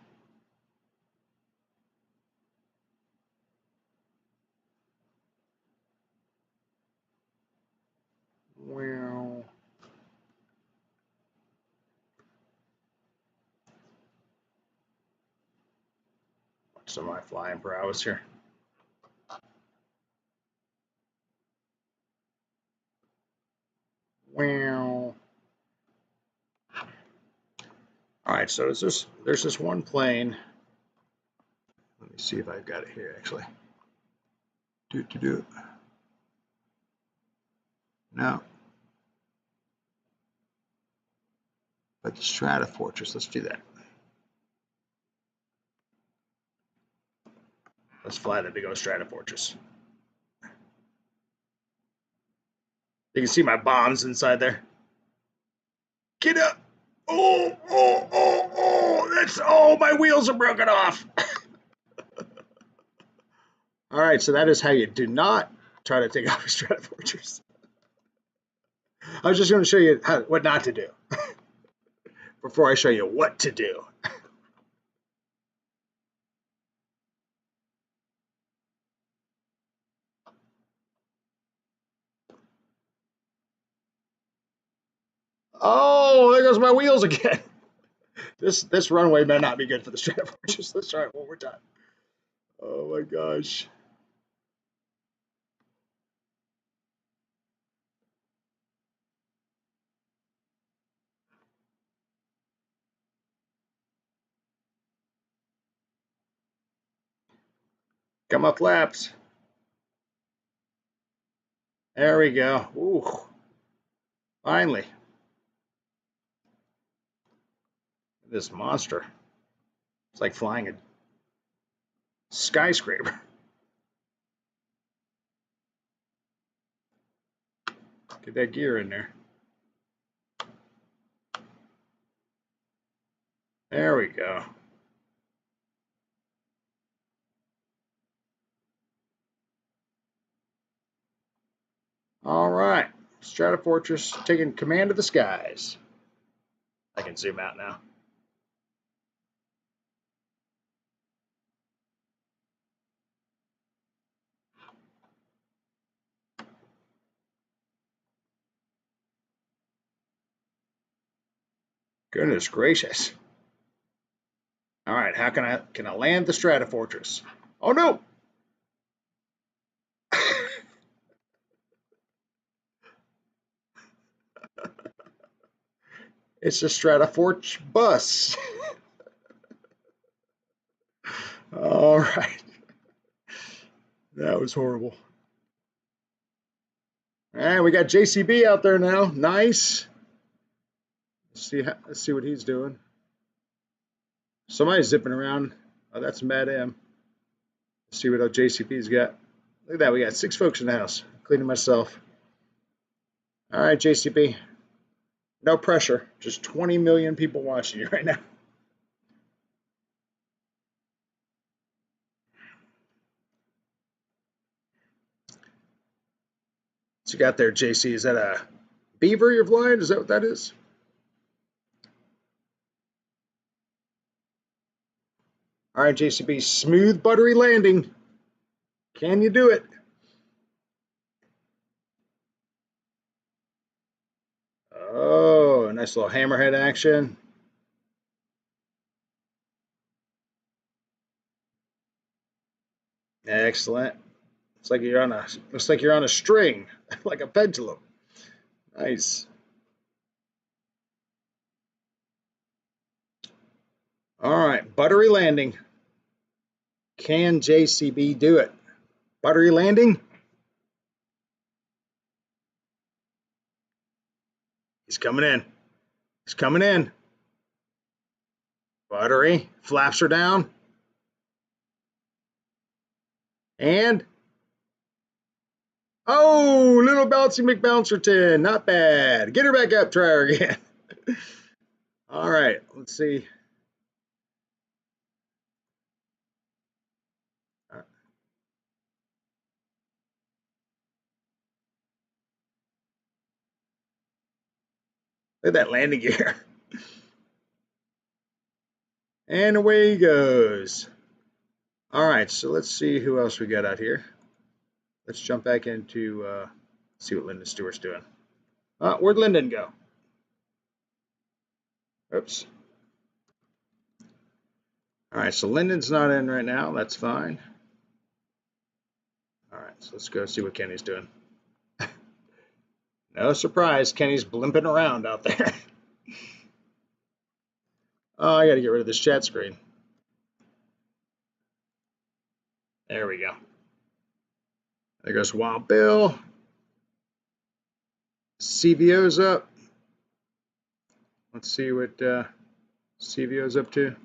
Wow. Watch some of my flying prowess here. Wow. All right, so there's this one plane. Let me see if I've got it here actually. Do. No. But the Stratofortress, let's do that. Let's fly the big old Stratofortress. You can see my bombs inside there. Get up! Oh, my wheels are broken off. All right, so that is how you do not try to take off a Stratofortress. I was just going to show you what not to do before I show you what to do. Oh, there goes my wheels again. This runway may not be good for the Stratofortress. Let's try it one more time. Oh my gosh. Got my flaps. There we go. Ooh. Finally. This monster. It's like flying a skyscraper. Get that gear in there. There we go. All right. Stratofortress taking command of the skies. I can zoom out now. Goodness gracious. All right, how can I land the Stratofortress? Oh no! It's a Stratofortress bus. All right. That was horrible. And we got JCB out there now. Nice. Let's see what he's doing. Somebody's zipping around. Oh, that's Mad M. Let's see what our JCB's got. Look at that. We got 6 folks in the house. Including myself. All right, JCB. No pressure. Just 20 million people watching you right now. What you got there, JC? Is that a beaver you're flying? Is that what that is? All right, JCB. Smooth, buttery landing. Can you do it? Oh, nice little hammerhead action. Excellent. It's like you're on a, looks like you're on a string, like a pendulum. Nice. All right, buttery landing. Can JCB do it? Buttery landing. He's coming in. He's coming in. Buttery. Flaps are down. And oh, little bouncy McBouncerton. Not bad. Get her back up. Try her again. All right. Let's see. Look at that landing gear. And away he goes. All right, so let's see who else we got out here. Let's jump back into see what Lyndon Stewart's doing. Where'd Lyndon go? Oops. All right, so Lyndon's not in right now. That's fine. All right, so let's go see what Kenny's doing. No surprise, Kenny's blimping around out there. Oh, I got to get rid of this chat screen. There we go. There goes Wild Bill. CVO's up. Let's see what CVO's up to.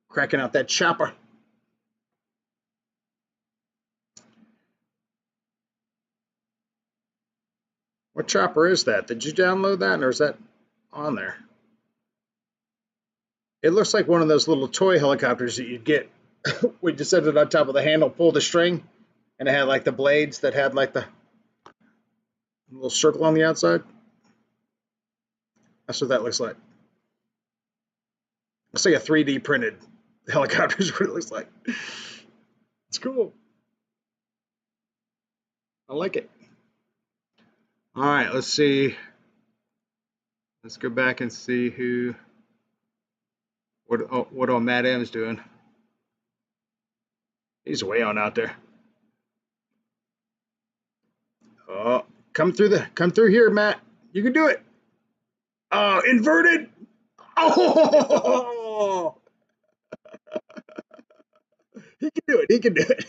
Cracking out that chopper. What chopper is that? Did you download that, or is that on there? It looks like one of those little toy helicopters that you'd get when you set it on top of the handle, pull the string, and it had like the blades that had like the little circle on the outside. That's what that looks like. Looks like a 3D printed helicopter is what it looks like. It's cool. I like it. All right, let's see. Let's go back and see what old Matt M's doing. He's way on out there. Oh, come through here, Matt. You can do it. Oh, inverted. Oh, he can do it. He can do it.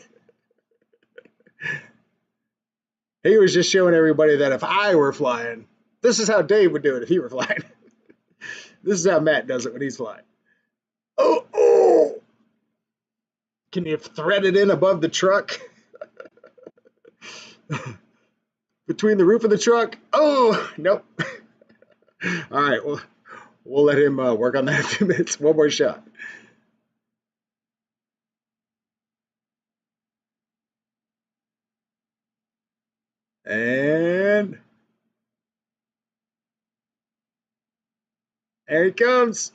He was just showing everybody that if I were flying, this is how Dave would do it if he were flying. This is how Matt does it when he's flying. Oh, oh. Can you thread it in above the truck? Between the roof of the truck? Oh, nope. All right, well, we'll let him work on that in a few minutes. One more shot. And there he comes.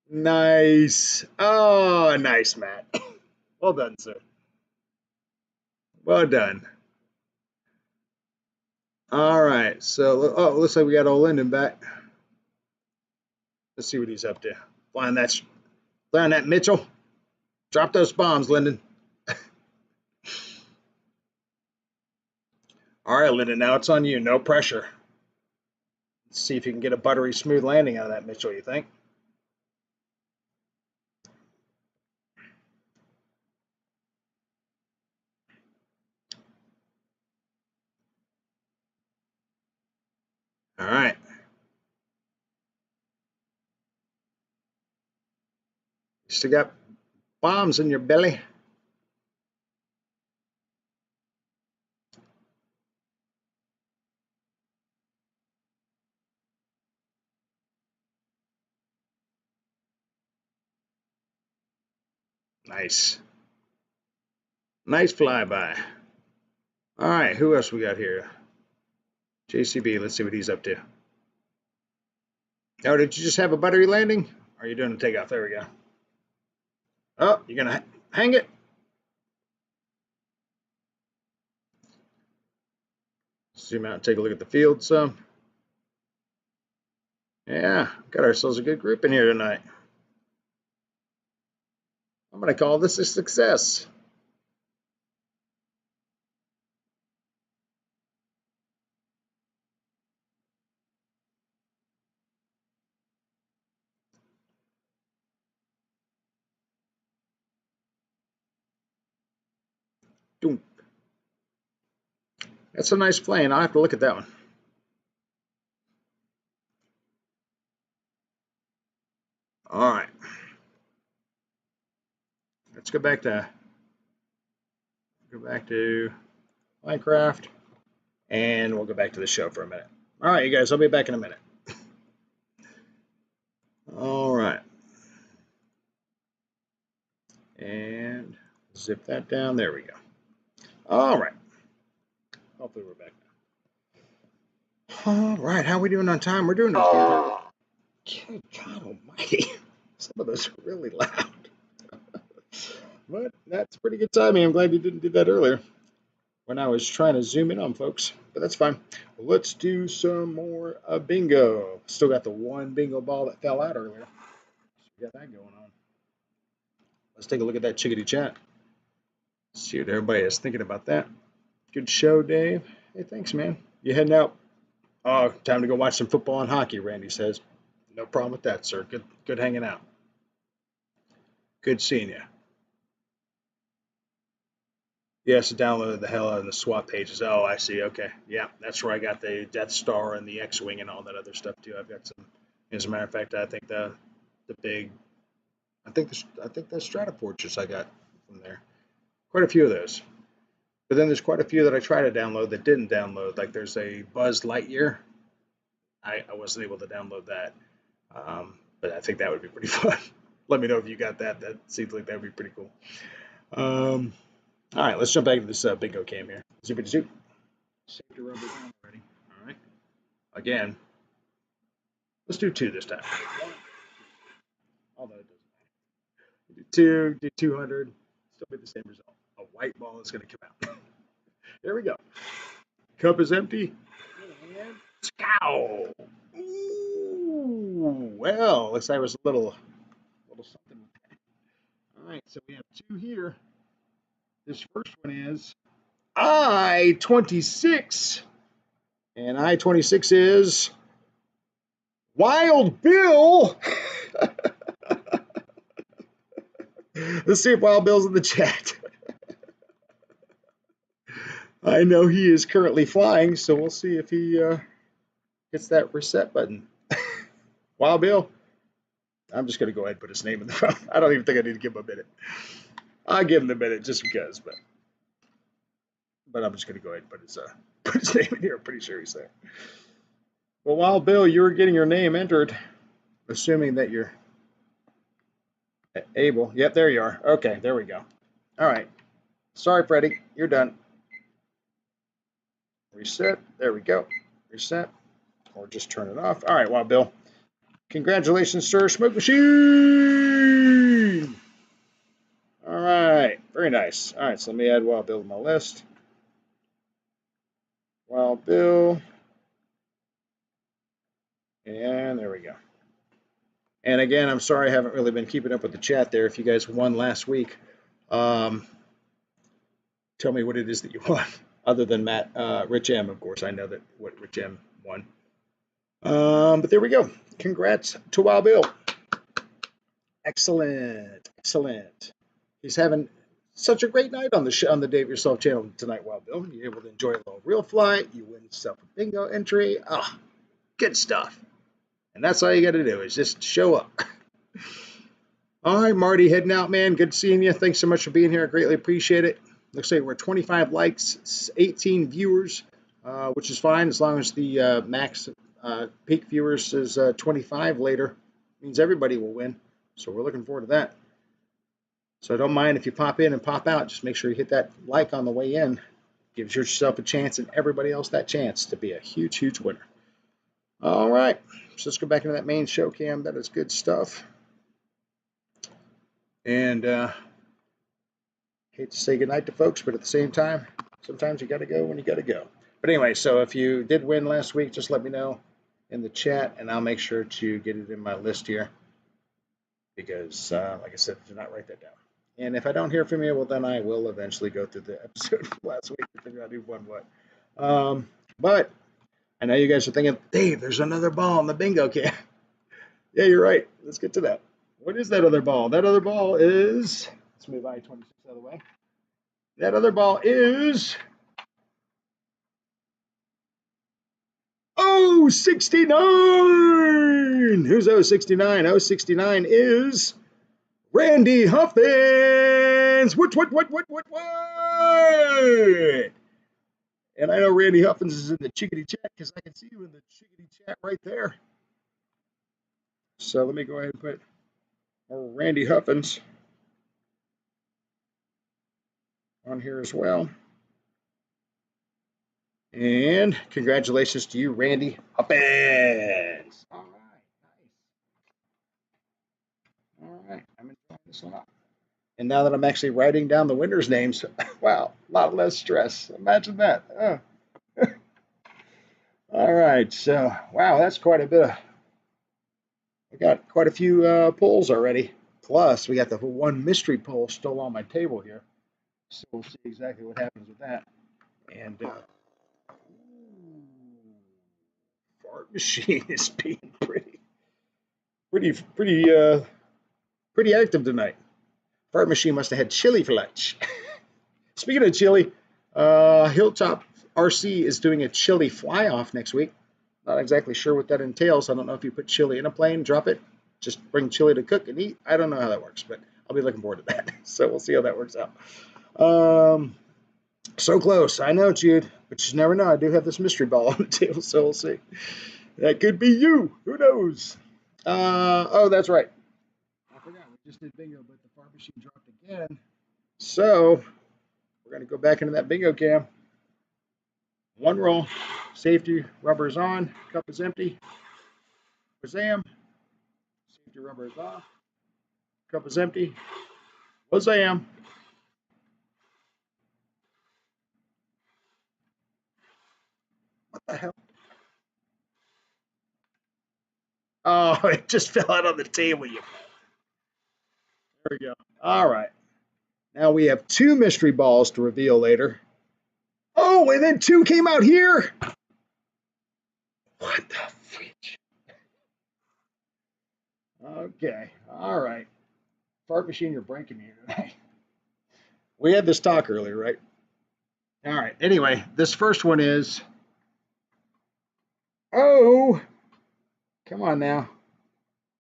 Nice. Oh, nice, Matt. Well done, sir. Well done. All right, so looks like we got old Lyndon back. Let's see what he's up to. Flying that Mitchell. Drop those bombs, Lyndon. All right, Lyndon, now it's on you. No pressure. Let's see if you can get a buttery smooth landing out of that Mitchell, you think? All right. You still got bombs in your belly. Nice. Nice flyby. All right, who else we got here? JCB, let's see what he's up to. Oh, did you just have a buttery landing? Or are you doing a takeoff? There we go. Oh, you're going to hang it? Zoom out and take a look at the field some. Yeah, got ourselves a good group in here tonight. I'm going to call this a success. Doom. That's a nice plane. I'll have to look at that one. All right. Let's go back to Minecraft, and we'll go back to the show for a minute. All right, you guys, I'll be back in a minute. All right. And zip that down. There we go. All right. Hopefully we're back now. All right. How are we doing on time? We're doing okay. Good God almighty. Some of those are really loud. But that's pretty good timing. I'm glad you didn't do that earlier when I was trying to zoom in on folks. But that's fine. Well, let's do some more bingo. Still got the one bingo ball that fell out earlier. So we got that going on. Let's take a look at that chickadee chat. See what everybody is thinking about that. Good show, Dave. Hey, thanks, man. You heading out? Oh, time to go watch some football and hockey, Randy says. No problem with that, sir. Good hanging out. Good seeing you. Yes, downloaded the hell out of the swap pages. Oh, I see. Okay. Yeah, that's where I got the Death Star and the X-Wing and all that other stuff, too. I've got some. As a matter of fact, I think the big. I think the Stratofortress I got from there. Quite a few of those. But then there's quite a few that I try to download that didn't download. Like there's a Buzz Lightyear. I wasn't able to download that. But I think that would be pretty fun. Let me know if you got that. That seems like that would be pretty cool. All right, let's jump back to this bingo cam here. Zippity zoop. Safety rubber down already. All right. Again, let's do 2 this time. 1, although it doesn't matter. Do 2, do 200. Still be the same result. A white ball is going to come out. There we go. Cup is empty. And scow. Ooh, well, looks like there was a little something with that. All right, so we have 2 here. This first one is I-26. And I-26 is Wild Bill. Let's see if Wild Bill's in the chat. I know he is currently flying, so we'll see if he hits that reset button. Wild Bill, I'm just going to go ahead and put his name in the phone. I don't even think I need to give him a minute. I'll give him a minute just because, but I'm just going to go ahead and put his name in here. I'm pretty sure he's there. Well, Wild Bill, you were getting your name entered, assuming that you're able. Yep, there you are. Okay, there we go. All right. Sorry, Freddie. You're done. Reset. There we go. Reset. Or just turn it off. All right, Wild Bill. Congratulations, sir. Smoke machine. All right. Very nice. All right, so let me add Wild Bill to my list. Wild Bill. And there we go. And again, I'm sorry I haven't really been keeping up with the chat there. If you guys won last week, tell me what it is that you won. Other than Rich M, of course. I know that what Rich M won. But there we go. Congrats to Wild Bill. Excellent. Excellent. He's having such a great night on the Dave Yourself channel tonight, Wild Bill. You're able to enjoy a little real flight. You win yourself a bingo entry. Ah, good stuff. And that's all you got to do is just show up. All right, Marty, heading out, man. Good seeing you. Thanks so much for being here. I greatly appreciate it. Looks like we're 25 likes, 18 viewers, which is fine as long as the max peak viewers is 25 later. Means everybody will win. So we're looking forward to that. So don't mind if you pop in and pop out. Just make sure you hit that like on the way in. Gives yourself a chance and everybody else that chance to be a huge, huge winner. All right. So let's go back into that main show cam. That is good stuff. And hate to say goodnight to folks, but at the same time, sometimes you got to go when you got to go. But anyway, so if you did win last week, just let me know in the chat, and I'll make sure to get it in my list here. Because, like I said, do not write that down. And if I don't hear from you, well, then I will eventually go through the episode from last week to figure out who won what. But I know you guys are thinking, Dave, there's another ball in the bingo can. Yeah, you're right. Let's get to that. What is that other ball? That other ball is, let's move I-26 out of the way. That other ball is 069. Who's 069? 069 is Randy Huffins. What? And I know Randy Huffins is in the chickadee chat because I can see you in the chickadee chat right there. So let me go ahead and put Randy Huffins on here as well. And congratulations to you, Randy Huffins. All right, nice. All right, I'm enjoying this a lot. And now that I'm actually writing down the winners' names, wow, a lot less stress. Imagine that. Oh. All right, so wow, that's quite a bit of. We got quite a few pulls already. Plus, we got the one mystery pull still on my table here. So we'll see exactly what happens with that. And fart machine is being pretty active tonight. Fart machine must have had chili for lunch. Speaking of chili, Hilltop RC is doing a chili fly-off next week. Not exactly sure what that entails. I don't know if you put chili in a plane, drop it, just bring chili to cook and eat. I don't know how that works, but I'll be looking forward to that. So we'll see how that works out. So close. I know, Jude, but you never know. I do have this mystery ball on the table, so we'll see. That could be you. Who knows? Oh, that's right. I forgot. We just did bingo, but the fart machine dropped again. So we're going to go back into that bingo cam. One roll. Safety rubber is on. Cup is empty. Wazam. Safety rubber is off. Cup is empty. Wazam. What the hell? Oh, it just fell out on the table. There we go. All right. Now we have two mystery balls to reveal later. Oh, and then two came out here. What the fridge? Okay. All right. Fart machine, you're breaking me tonight. We had this talk earlier, right? All right. Anyway, this first one is. Oh, come on now.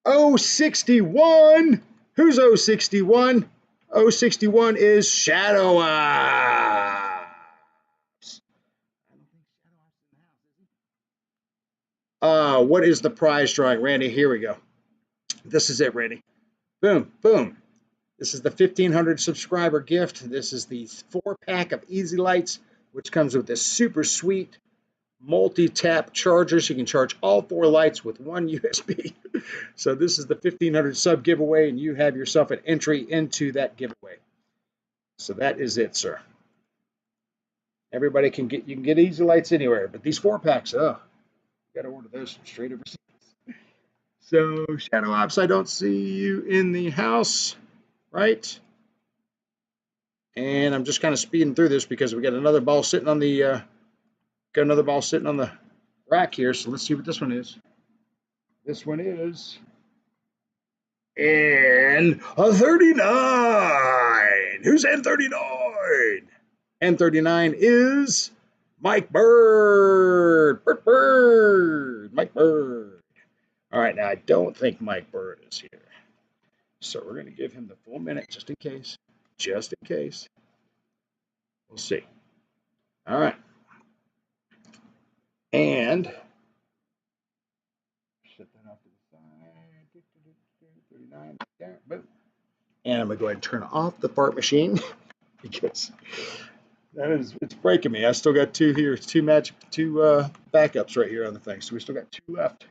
061. Who's 061? 061 is Shadow Ops. What is the prize drawing, Randy? Here we go. This is it, Randy. Boom, boom. This is the 1,500 subscriber gift. This is the 4-pack of Easy Lights, which comes with this super sweet multi-tap chargers. You can charge all 4 lights with one USB. So this is the 1,500 sub giveaway, and you have yourself an entry into that giveaway. So that is it, sir. Everybody can get, you can get Easy Lights anywhere, but these 4-packs, oh, you got to order those from straight overseas. So Shadow Ops, I don't see you in the house, right? And I'm just kind of speeding through this because we got another ball sitting on the rack here. So let's see what this one is. This one is N39. Who's N39? N39 is Mike Bird. Mike Bird. All right, now I don't think Mike Bird is here. So we're going to give him the full minute just in case. Just in case. We'll see. All right. And set that off to the side. 39 there. Boom. And I'm going to go ahead and turn off the fart machine because it's breaking me. I still got two here, two backups right here on the thing. So we still got 2 left.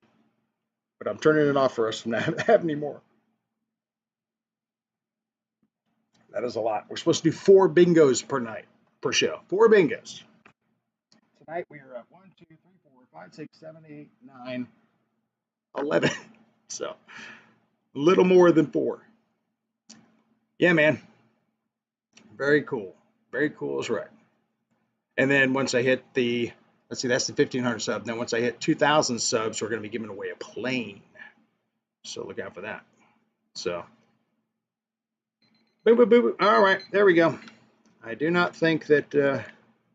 But I'm turning it off for us from not having any more. That is a lot. We're supposed to do 4 bingos per show. 4 bingos. Tonight we are at 1, 2, 3, 4, 5, 6, 7, 8, 9, 11. So a little more than 4. Yeah, man. Very cool. Very cool is right. And then once I hit the, let's see, that's the 1,500 sub. Then once I hit 2,000 subs, we're going to be giving away a plane. So look out for that. So, boo, boo, boo, boo. All right, there we go. I do not think that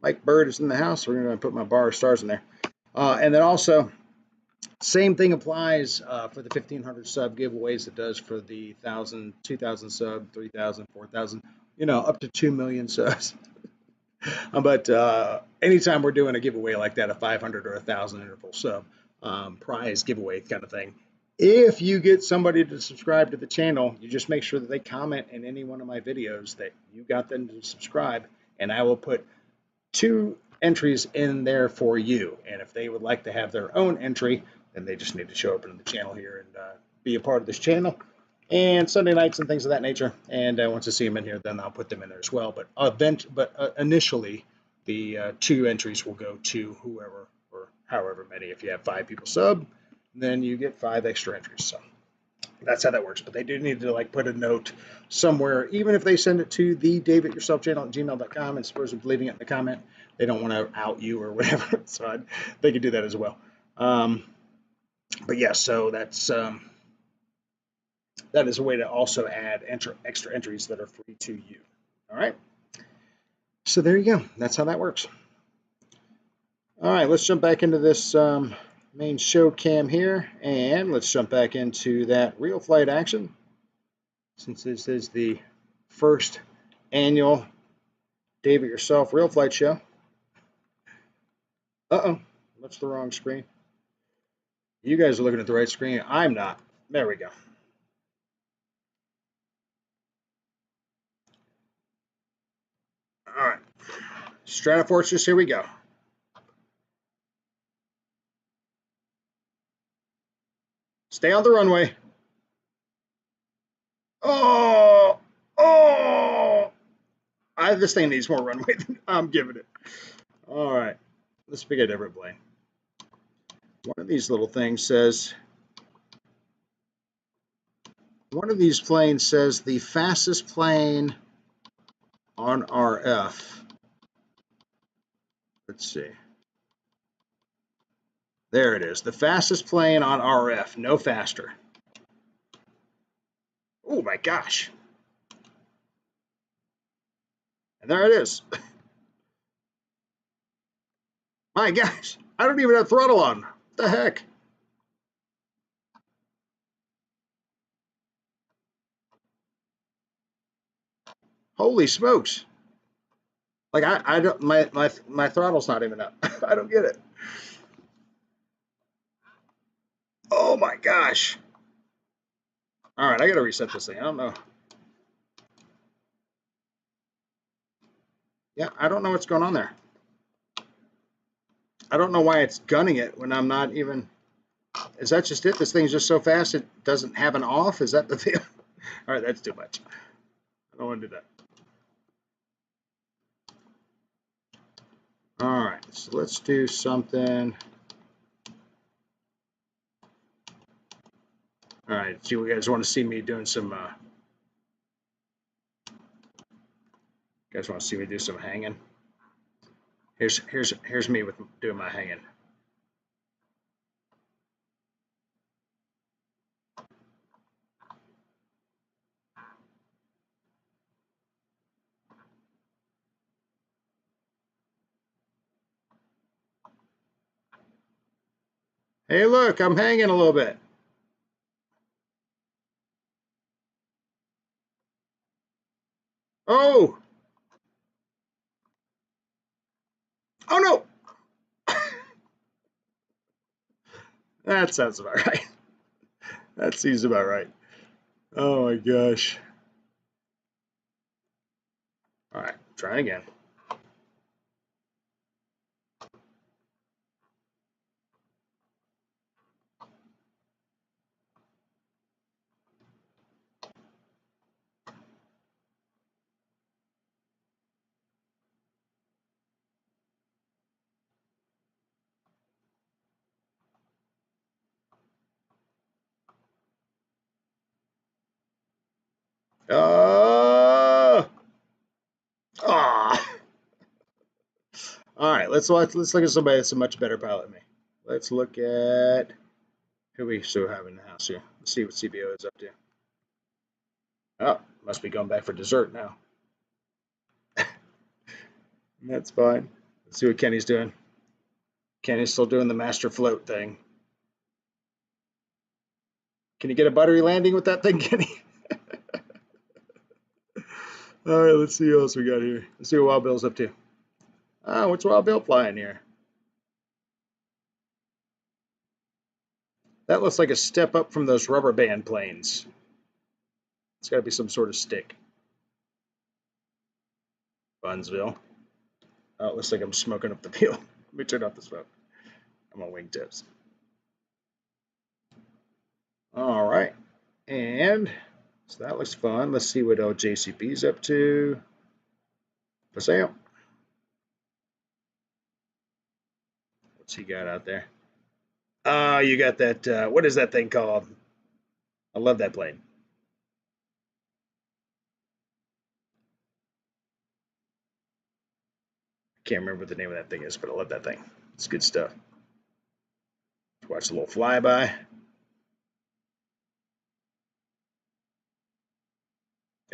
Mike Bird is in the house. We're going to put my bar of stars in there. And then also, same thing applies for the 1,500 sub giveaways. It does for the 1,000, 2,000 sub, 3,000, 4,000, you know, up to 2 million subs. But anytime we're doing a giveaway like that, a 500 or 1,000 interval sub prize giveaway kind of thing, if you get somebody to subscribe to the channel, you just make sure that they comment in any one of my videos that you got them to subscribe, and I will put 2 entries in there for you. And if they would like to have their own entry, then they just need to show up in the channel here and be a part of this channel. And Sunday nights and things of that nature. And once I see them in here, then I'll put them in there as well. But initially, the 2 entries will go to whoever or however many. If you have 5 people sub, then you get 5 extra entries. So that's how that works. But they do need to like put a note somewhere, even if they send it to the davidyourselfchannel@gmail.com and suppose of leaving it in the comment. They don't want to out you or whatever. So they could do that as well. But yeah, so that's that is a way to also add extra entries that are free to you. All right. So there you go. That's how that works. All right, let's jump back into this main show cam here, and let's jump back into that real flight action. Since this is the first annual Dave It Yourself Real Flight show. Uh-oh, that's the wrong screen. You guys are looking at the right screen. I'm not. There we go. All right. Stratofortress, here we go. Stay on the runway. Oh! This thing needs more runway than I'm giving it. All right. Let's pick a different plane. One of these little things says, the fastest plane on RF. Let's see. There it is. The fastest plane on RF. No faster. Oh my gosh. And there it is. My gosh. I don't even have throttle on. What the heck? Holy smokes. Like I don't my throttle's not even up. I don't get it. Oh my gosh. All right, I got to reset this thing. I don't know. Yeah, I don't know what's going on there. I don't know why it's gunning it when I'm not even. Is that just it? This thing's just so fast it doesn't have an off? Is that the deal? All right, that's too much. I don't want to do that. All right, so let's do something. All right, do you guys want to see me doing some? You guys want to see me do some hanging? Here's me with doing my hanging. Hey, look, I'm hanging a little bit. Oh! Oh no! That sounds about right. That seems about right. Oh my gosh. All right, try again. Uh, All right, let's look at somebody that's a much better pilot than me. Let's look at who we still have in the house here. Let's see what CBO is up to. Oh, must be going back for dessert now. That's fine. Let's see what Kenny's doing. Kenny's still doing the master float thing. Can you get a buttery landing with that thing, Kenny? All right, let's see what else we got here. Let's see what Wild Bill's up to. Oh, what's Wild Bill flying here? That looks like a step up from those rubber band planes. It's got to be some sort of stick. Bunsville. Oh, it looks like I'm smoking up the peel. Let me turn off the smoke. I'm on wingtips. All right. And so that looks fun. Let's see what JCB's up to. For sale. What's he got out there? Oh, you got that. What is that thing called? I love that plane. Can't remember what the name of that thing is, but I love that thing. It's good stuff. Let's watch a little flyby.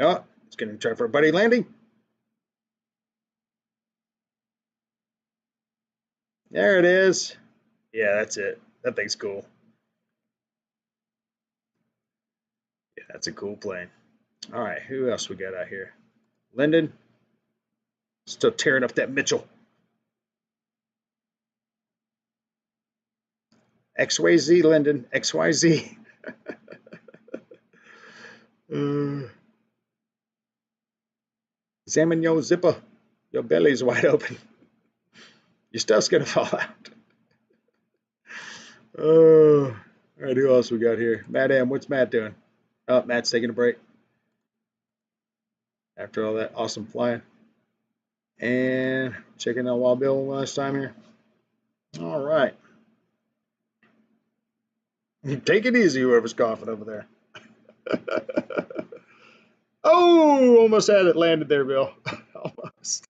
Oh, it's going to try for a buddy landing. There it is. Yeah, that's it. That thing's cool. Yeah, that's a cool plane. All right, who else we got out here? Lyndon. Still tearing up that Mitchell. XYZ, Lyndon. XYZ. Examine your zipper. Your belly's wide open. Your stuff's going to fall out. Oh, all right, who else we got here? Matt M. What's Matt doing? Oh, Matt's taking a break after all that awesome flying. And checking out Wild Bill one last time here. All right. Take it easy, whoever's coughing over there. Oh, almost had it landed there, Bill. Almost.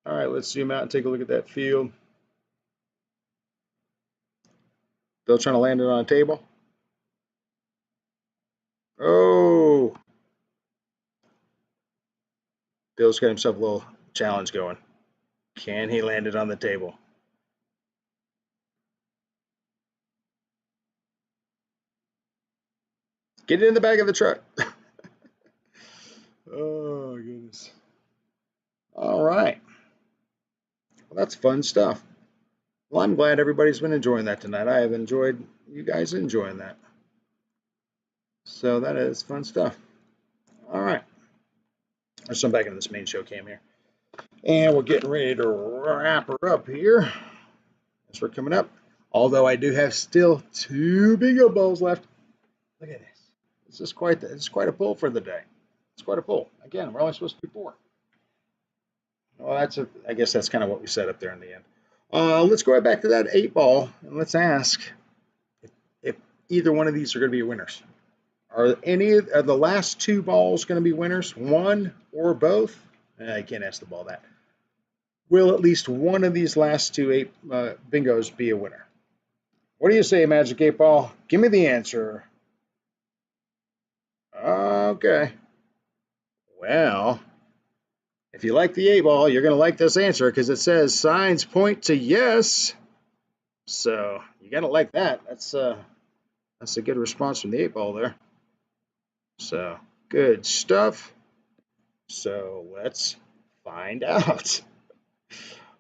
All right, let's zoom out and take a look at that field. Bill trying to land it on a table. Oh. Bill's got himself a little challenge going. Can he land it on the table? Get it in the back of the truck. Oh, goodness. All right. Well, that's fun stuff. Well, I'm glad everybody's been enjoying that tonight. I have enjoyed you guys enjoying that. So that is fun stuff. All right. Let's jump back into this main show cam here. And we're getting ready to wrap her up here as we're coming up. Although I do have still 2 bingo balls left. Look at this. It's quite a pull for the day. It's quite a pull. Again, we're only supposed to do 4. Well, I guess that's kind of what we set up there in the end. Let's go right back to that 8 ball and let's ask if either one of these are going to be winners. Are the last 2 balls going to be winners? One or both? I can't ask the ball that. Will at least one of these last 2 bingos be a winner? What do you say, Magic 8 Ball? Give me the answer. Okay. Well, if you like the 8 ball, you're going to like this answer because it says signs point to yes. So you got to like that. That's a good response from the 8 ball there. So good stuff. So let's find out.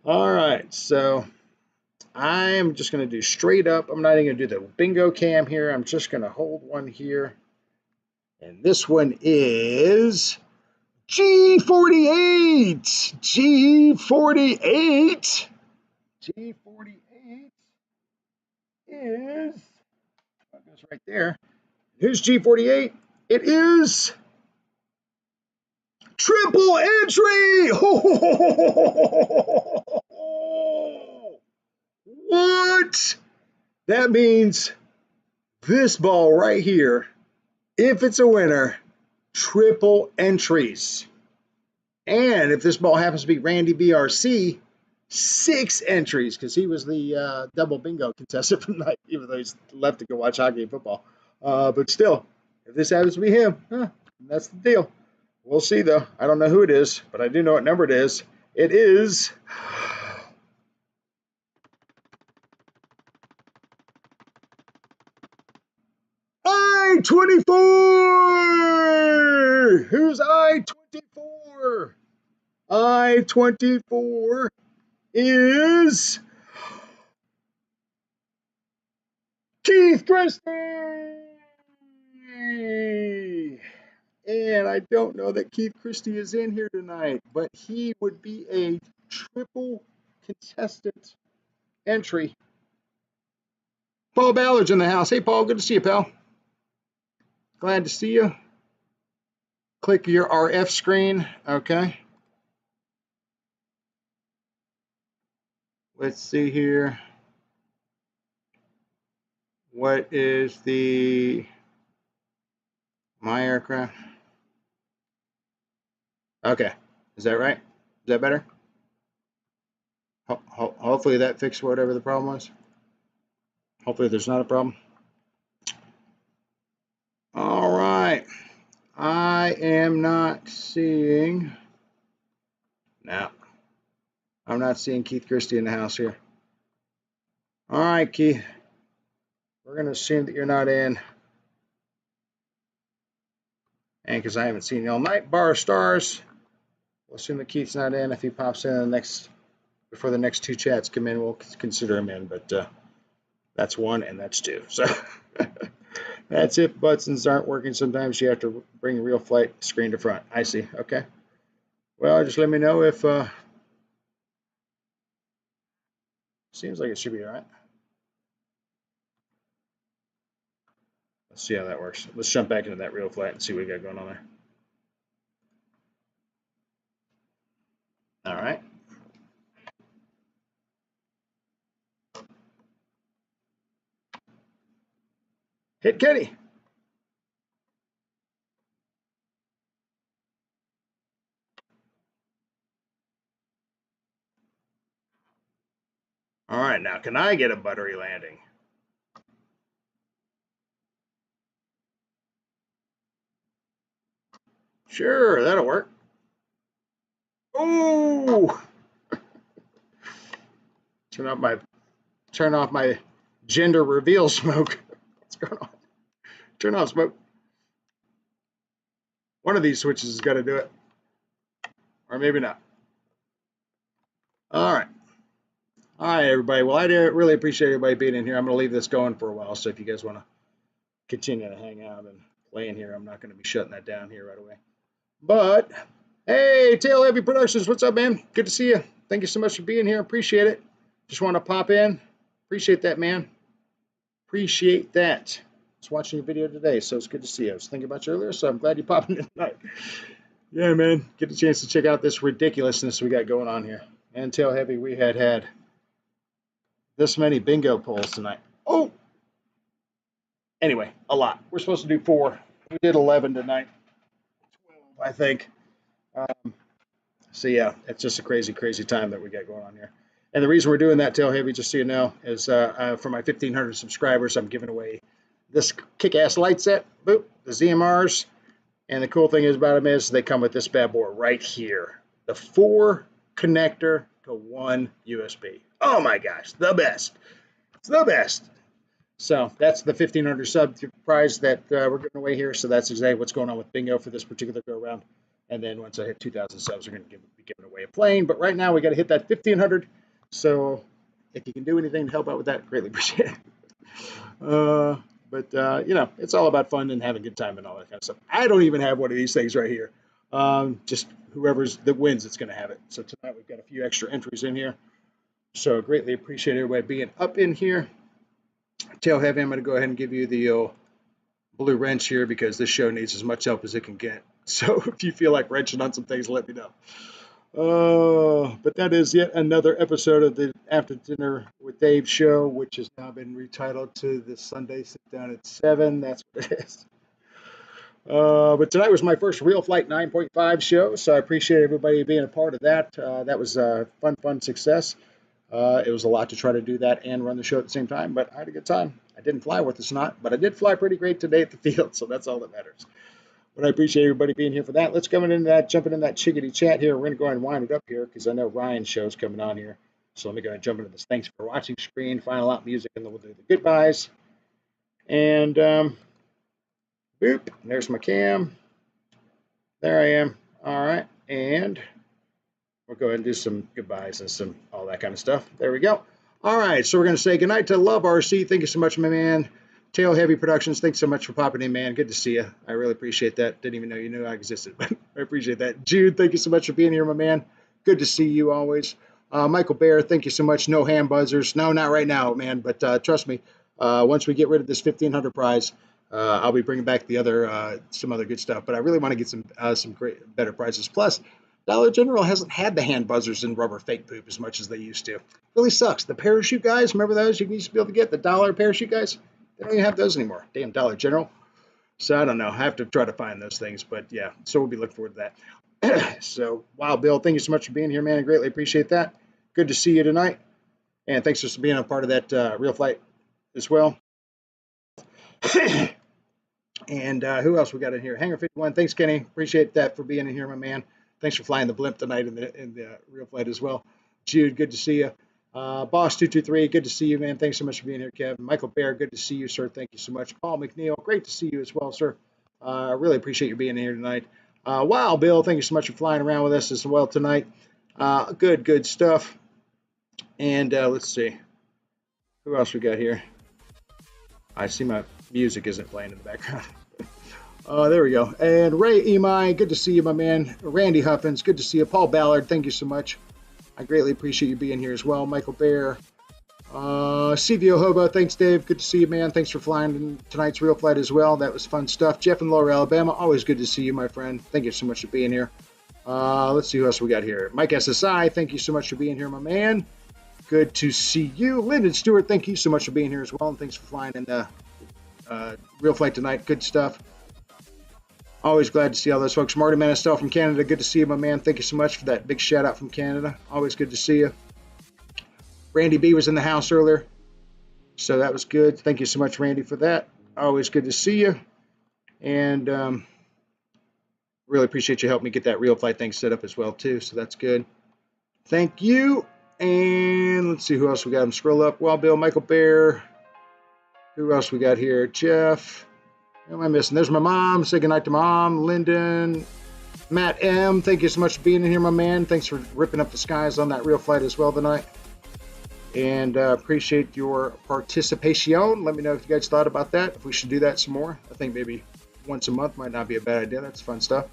All right. So I am just going to do straight up. I'm not even going to do the bingo cam here. I'm just going to hold one here. And this one is G48. G48. G48 is, that goes right there. Here's G48. It is triple entry. What? That means this ball right here, if it's a winner, triple entries. And if this ball happens to be Randy BRC, 6 entries, because he was the double bingo contestant from the night, even though he's left to go watch hockey and football. But still, if this happens to be him, that's the deal. We'll see, though. I don't know who it is, but I do know what number it is. It is I-24. Who's I-24? I-24 is Keith Christie. And I don't know that Keith Christie is in here tonight, but he would be a triple contestant entry. Paul Ballard's in the house. Hey, Paul, good to see you, pal. Glad to see you. Click your RF screen. Okay. Let's see here. What is the My Aircraft? Okay. Is that right? Is that better? Hopefully that fixed whatever the problem was. Hopefully there's not a problem. All right. I am not seeing. No. I'm not seeing Keith Christie in the house here. All right, Keith. We're going to assume that you're not in. And because I haven't seen you all night, Bar of Stars. We'll assume that Keith's not in. If he pops in before the next 2 chats come in, we'll consider him in. But that's 1 and that's 2. So that's if buttons aren't working. Sometimes you have to bring Real Flight screen to front. I see. Okay. Well, just let me know if seems like it should be all right. Let's see how that works. Let's jump back into that Real Flight and see what we got going on there. All right. Hit Kenny. All right, now can I get a buttery landing? Sure, that'll work. Oh! Turn off my gender reveal smoke. What's going on? Turn off smoke. One of these switches has got to do it. Or maybe not. All right. All right, everybody. Well, I really appreciate everybody being in here. I'm going to leave this going for a while, so if you guys want to continue to hang out and play in here, I'm not going to be shutting that down here right away. But, hey, Tail Heavy Productions, what's up, man? Good to see you. Thank you so much for being here. Appreciate it. Just want to pop in. Appreciate that, man. Appreciate that. I was watching your video today, so it's good to see you. I was thinking about you earlier, so I'm glad you popped in tonight. Yeah, man. Get a chance to check out this ridiculousness we got going on here. And Tail Heavy, we had this many bingo pulls tonight. Oh! Anyway, a lot. We're supposed to do 4. We did 11 tonight. 12, I think. So, yeah, it's just a crazy, crazy time that we got going on here. And the reason we're doing that, Tail Heavy, just so you know, is for my 1,500 subscribers, I'm giving away this kick-ass light set, boop, the ZMRs. And the cool thing is about them is they come with this bad boy right here. The 4 connector to 1 USB. Oh, my gosh, the best. It's the best. So that's the 1,500 sub prize that we're giving away here. So that's exactly what's going on with bingo for this particular go-around. And then once I hit 2,000 subs, we're going to be giving away a plane. But right now, we got to hit that 1,500. So if you can do anything to help out with that, greatly appreciate it. But you know, it's all about fun and having a good time and all that kind of stuff. I don't even have one of these things right here. Just whoever's that wins, it's going to have it. So tonight, we've got a few extra entries in here. So greatly appreciate everybody being up in here. Tail Heavy, I'm going to go ahead and give you the blue wrench here because this show needs as much help as it can get. So if you feel like wrenching on some things, let me know. But that is yet another episode of the After Dinner with Dave show, which has now been retitled to the Sunday Sit Down at 7. That's what it is. But tonight was my first Real Flight 9.5 show, so I appreciate everybody being a part of that. That was a fun success. It was a lot to try to do that and run the show at the same time, but I had a good time. I didn't fly worth a snot, but I did fly pretty great today at the field, so that's all that matters. But I appreciate everybody being here for that. Let's jumping into that chickadee chat here. We're going to go ahead and wind it up here because I know Ryan's show's coming on here. So let me go ahead and jump into this thanks for watching screen, final out music, and then we'll do the goodbyes. And boop, there's my cam. There I am. All right, and we'll go ahead and do some goodbyes and some all that kind of stuff. There we go. All right, so we're going to say goodnight to Love RC. Thank you so much, my man. Tail Heavy Productions, thanks so much for popping in, man. Good to see you. I really appreciate that. Didn't even know you knew I existed, but I appreciate that. Jude, thank you so much for being here, my man. Good to see you always. Michael Bear, thank you so much. No hand buzzers. No, not right now, man, but trust me, once we get rid of this 1,500 prize, I'll be bringing back the other some other good stuff, but I really want to get some great, better prizes. Plus, Dollar General hasn't had the hand buzzers and rubber fake poop as much as they used to. It really sucks. The parachute guys, remember those you used to be able to get? The dollar parachute guys? They don't even have those anymore. Damn Dollar General. So I don't know. I have to try to find those things. But yeah, so we'll be looking forward to that. So, wow, Bill, thank you so much for being here, man. I greatly appreciate that. Good to see you tonight. And thanks for being a part of that Real Flight as well. And who else we got in here? Hangar 51. Thanks, Kenny. Appreciate that for being in here, my man. Thanks for flying the blimp tonight in the Real Flight as well. Jude, good to see you. Boss223, good to see you, man. Thanks so much for being here, Kevin. Michael Bear, good to see you, sir. Thank you so much. Paul McNeil, great to see you as well, sir. I really appreciate you being here tonight. Wow, Bill, thank you so much for flying around with us as well tonight. Good stuff. And let's see. Who else we got here? I see my music isn't playing in the background. There we go. And Ray Emai, good to see you, my man. Randy Huffins, good to see you. Paul Ballard, thank you so much. I greatly appreciate you being here as well. Michael Bear. CVO Hobo, thanks, Dave. Good to see you, man. Thanks for flying in tonight's Real Flight as well. That was fun stuff. Jeff in Lower Alabama, always good to see you, my friend. Thank you so much for being here. Let's see who else we got here. Mike SSI, thank you so much for being here, my man. Good to see you. Lyndon Stewart, thank you so much for being here as well. And thanks for flying in the Real Flight tonight. Good stuff. Always glad to see all those folks. Marty Manistel from Canada, good to see you, my man. Thank you so much for that big shout out from Canada. Always good to see you. Randy B was in the house earlier, so that was good. Thank you so much, Randy, for that. Always good to see you. And really appreciate you helping me get that Real Flight thing set up as well, too, so that's good. Thank you. And let's see who else we got. Scroll up. Wild Bill, Michael Bear. Who else we got here? Jeff. Who am I missing? There's my mom. Say goodnight to Mom. Lyndon. Matt M. Thank you so much for being in here, my man. Thanks for ripping up the skies on that Real Flight as well tonight. And appreciate your participation. Let me know if you guys thought about that. If we should do that some more. I think maybe once a month might not be a bad idea. That's fun stuff.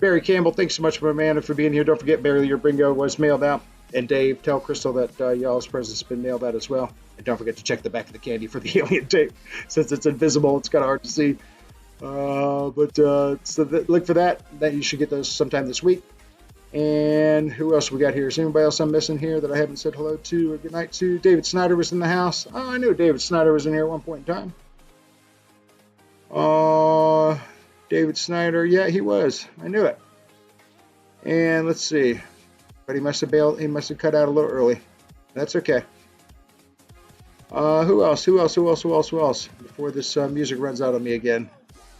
Barry Campbell, thanks so much, my man, for being here. Don't forget, Barry, your bingo was mailed out. And Dave, tell Crystal that y'all's presents have been mailed out as well. And don't forget to check the back of the candy for the alien tape. Since it's invisible, it's kind of hard to see. So look for that. That you should get those sometime this week. And who else we got here? Is anybody else I'm missing here that I haven't said hello to or good night to? David Snyder was in the house. Oh, I knew David Snyder was in here at one point in time. David Snyder, yeah, he was. I knew it. And let's see. But he must have bailed. He must have cut out a little early. That's okay. Who else? Before this music runs out on me again.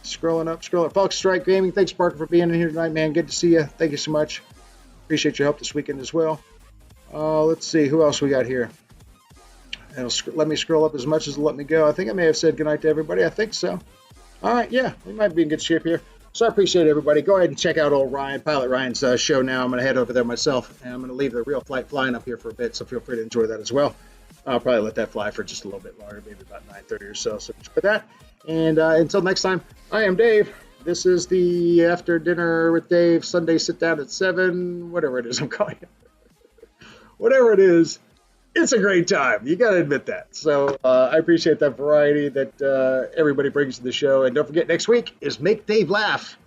Scrolling up. Fox Strike Gaming. Thanks, Parker, for being in here tonight, man. Good to see you. Thank you so much. Appreciate your help this weekend as well. Let's see. Who else we got here? Let me scroll up as much as it'll let me go. I think I may have said goodnight to everybody. I think so. All right. Yeah, we might be in good shape here. So I appreciate everybody. Go ahead and check out old Ryan, Pilot Ryan's show now. I'm going to head over there myself, and I'm going to leave the Real Flight flying up here for a bit, so feel free to enjoy that as well. I'll probably let that fly for just a little bit longer, maybe about 9:30 or so. So for that, and until next time, I am Dave. This is the After Dinner with Dave Sunday Sit Down at 7, whatever it is I'm calling it. Whatever it is, it's a great time. You got to admit that. So I appreciate that variety that everybody brings to the show. And don't forget, next week is Make Dave Laugh.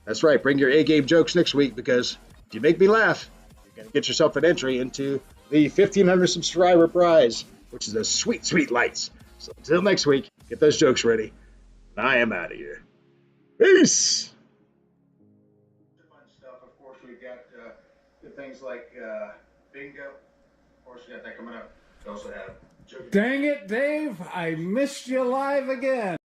That's right. Bring your A-game jokes next week, because if you make me laugh, you're going to get yourself an entry into the 1,500 subscriber prize, which is a sweet lights. So until next week, get those jokes ready. And I am out of here. Peace. Fun stuff. Of course, we've got the things like bingo. Of course, we got that coming up. We also have. Dang it, Dave! I missed you live again.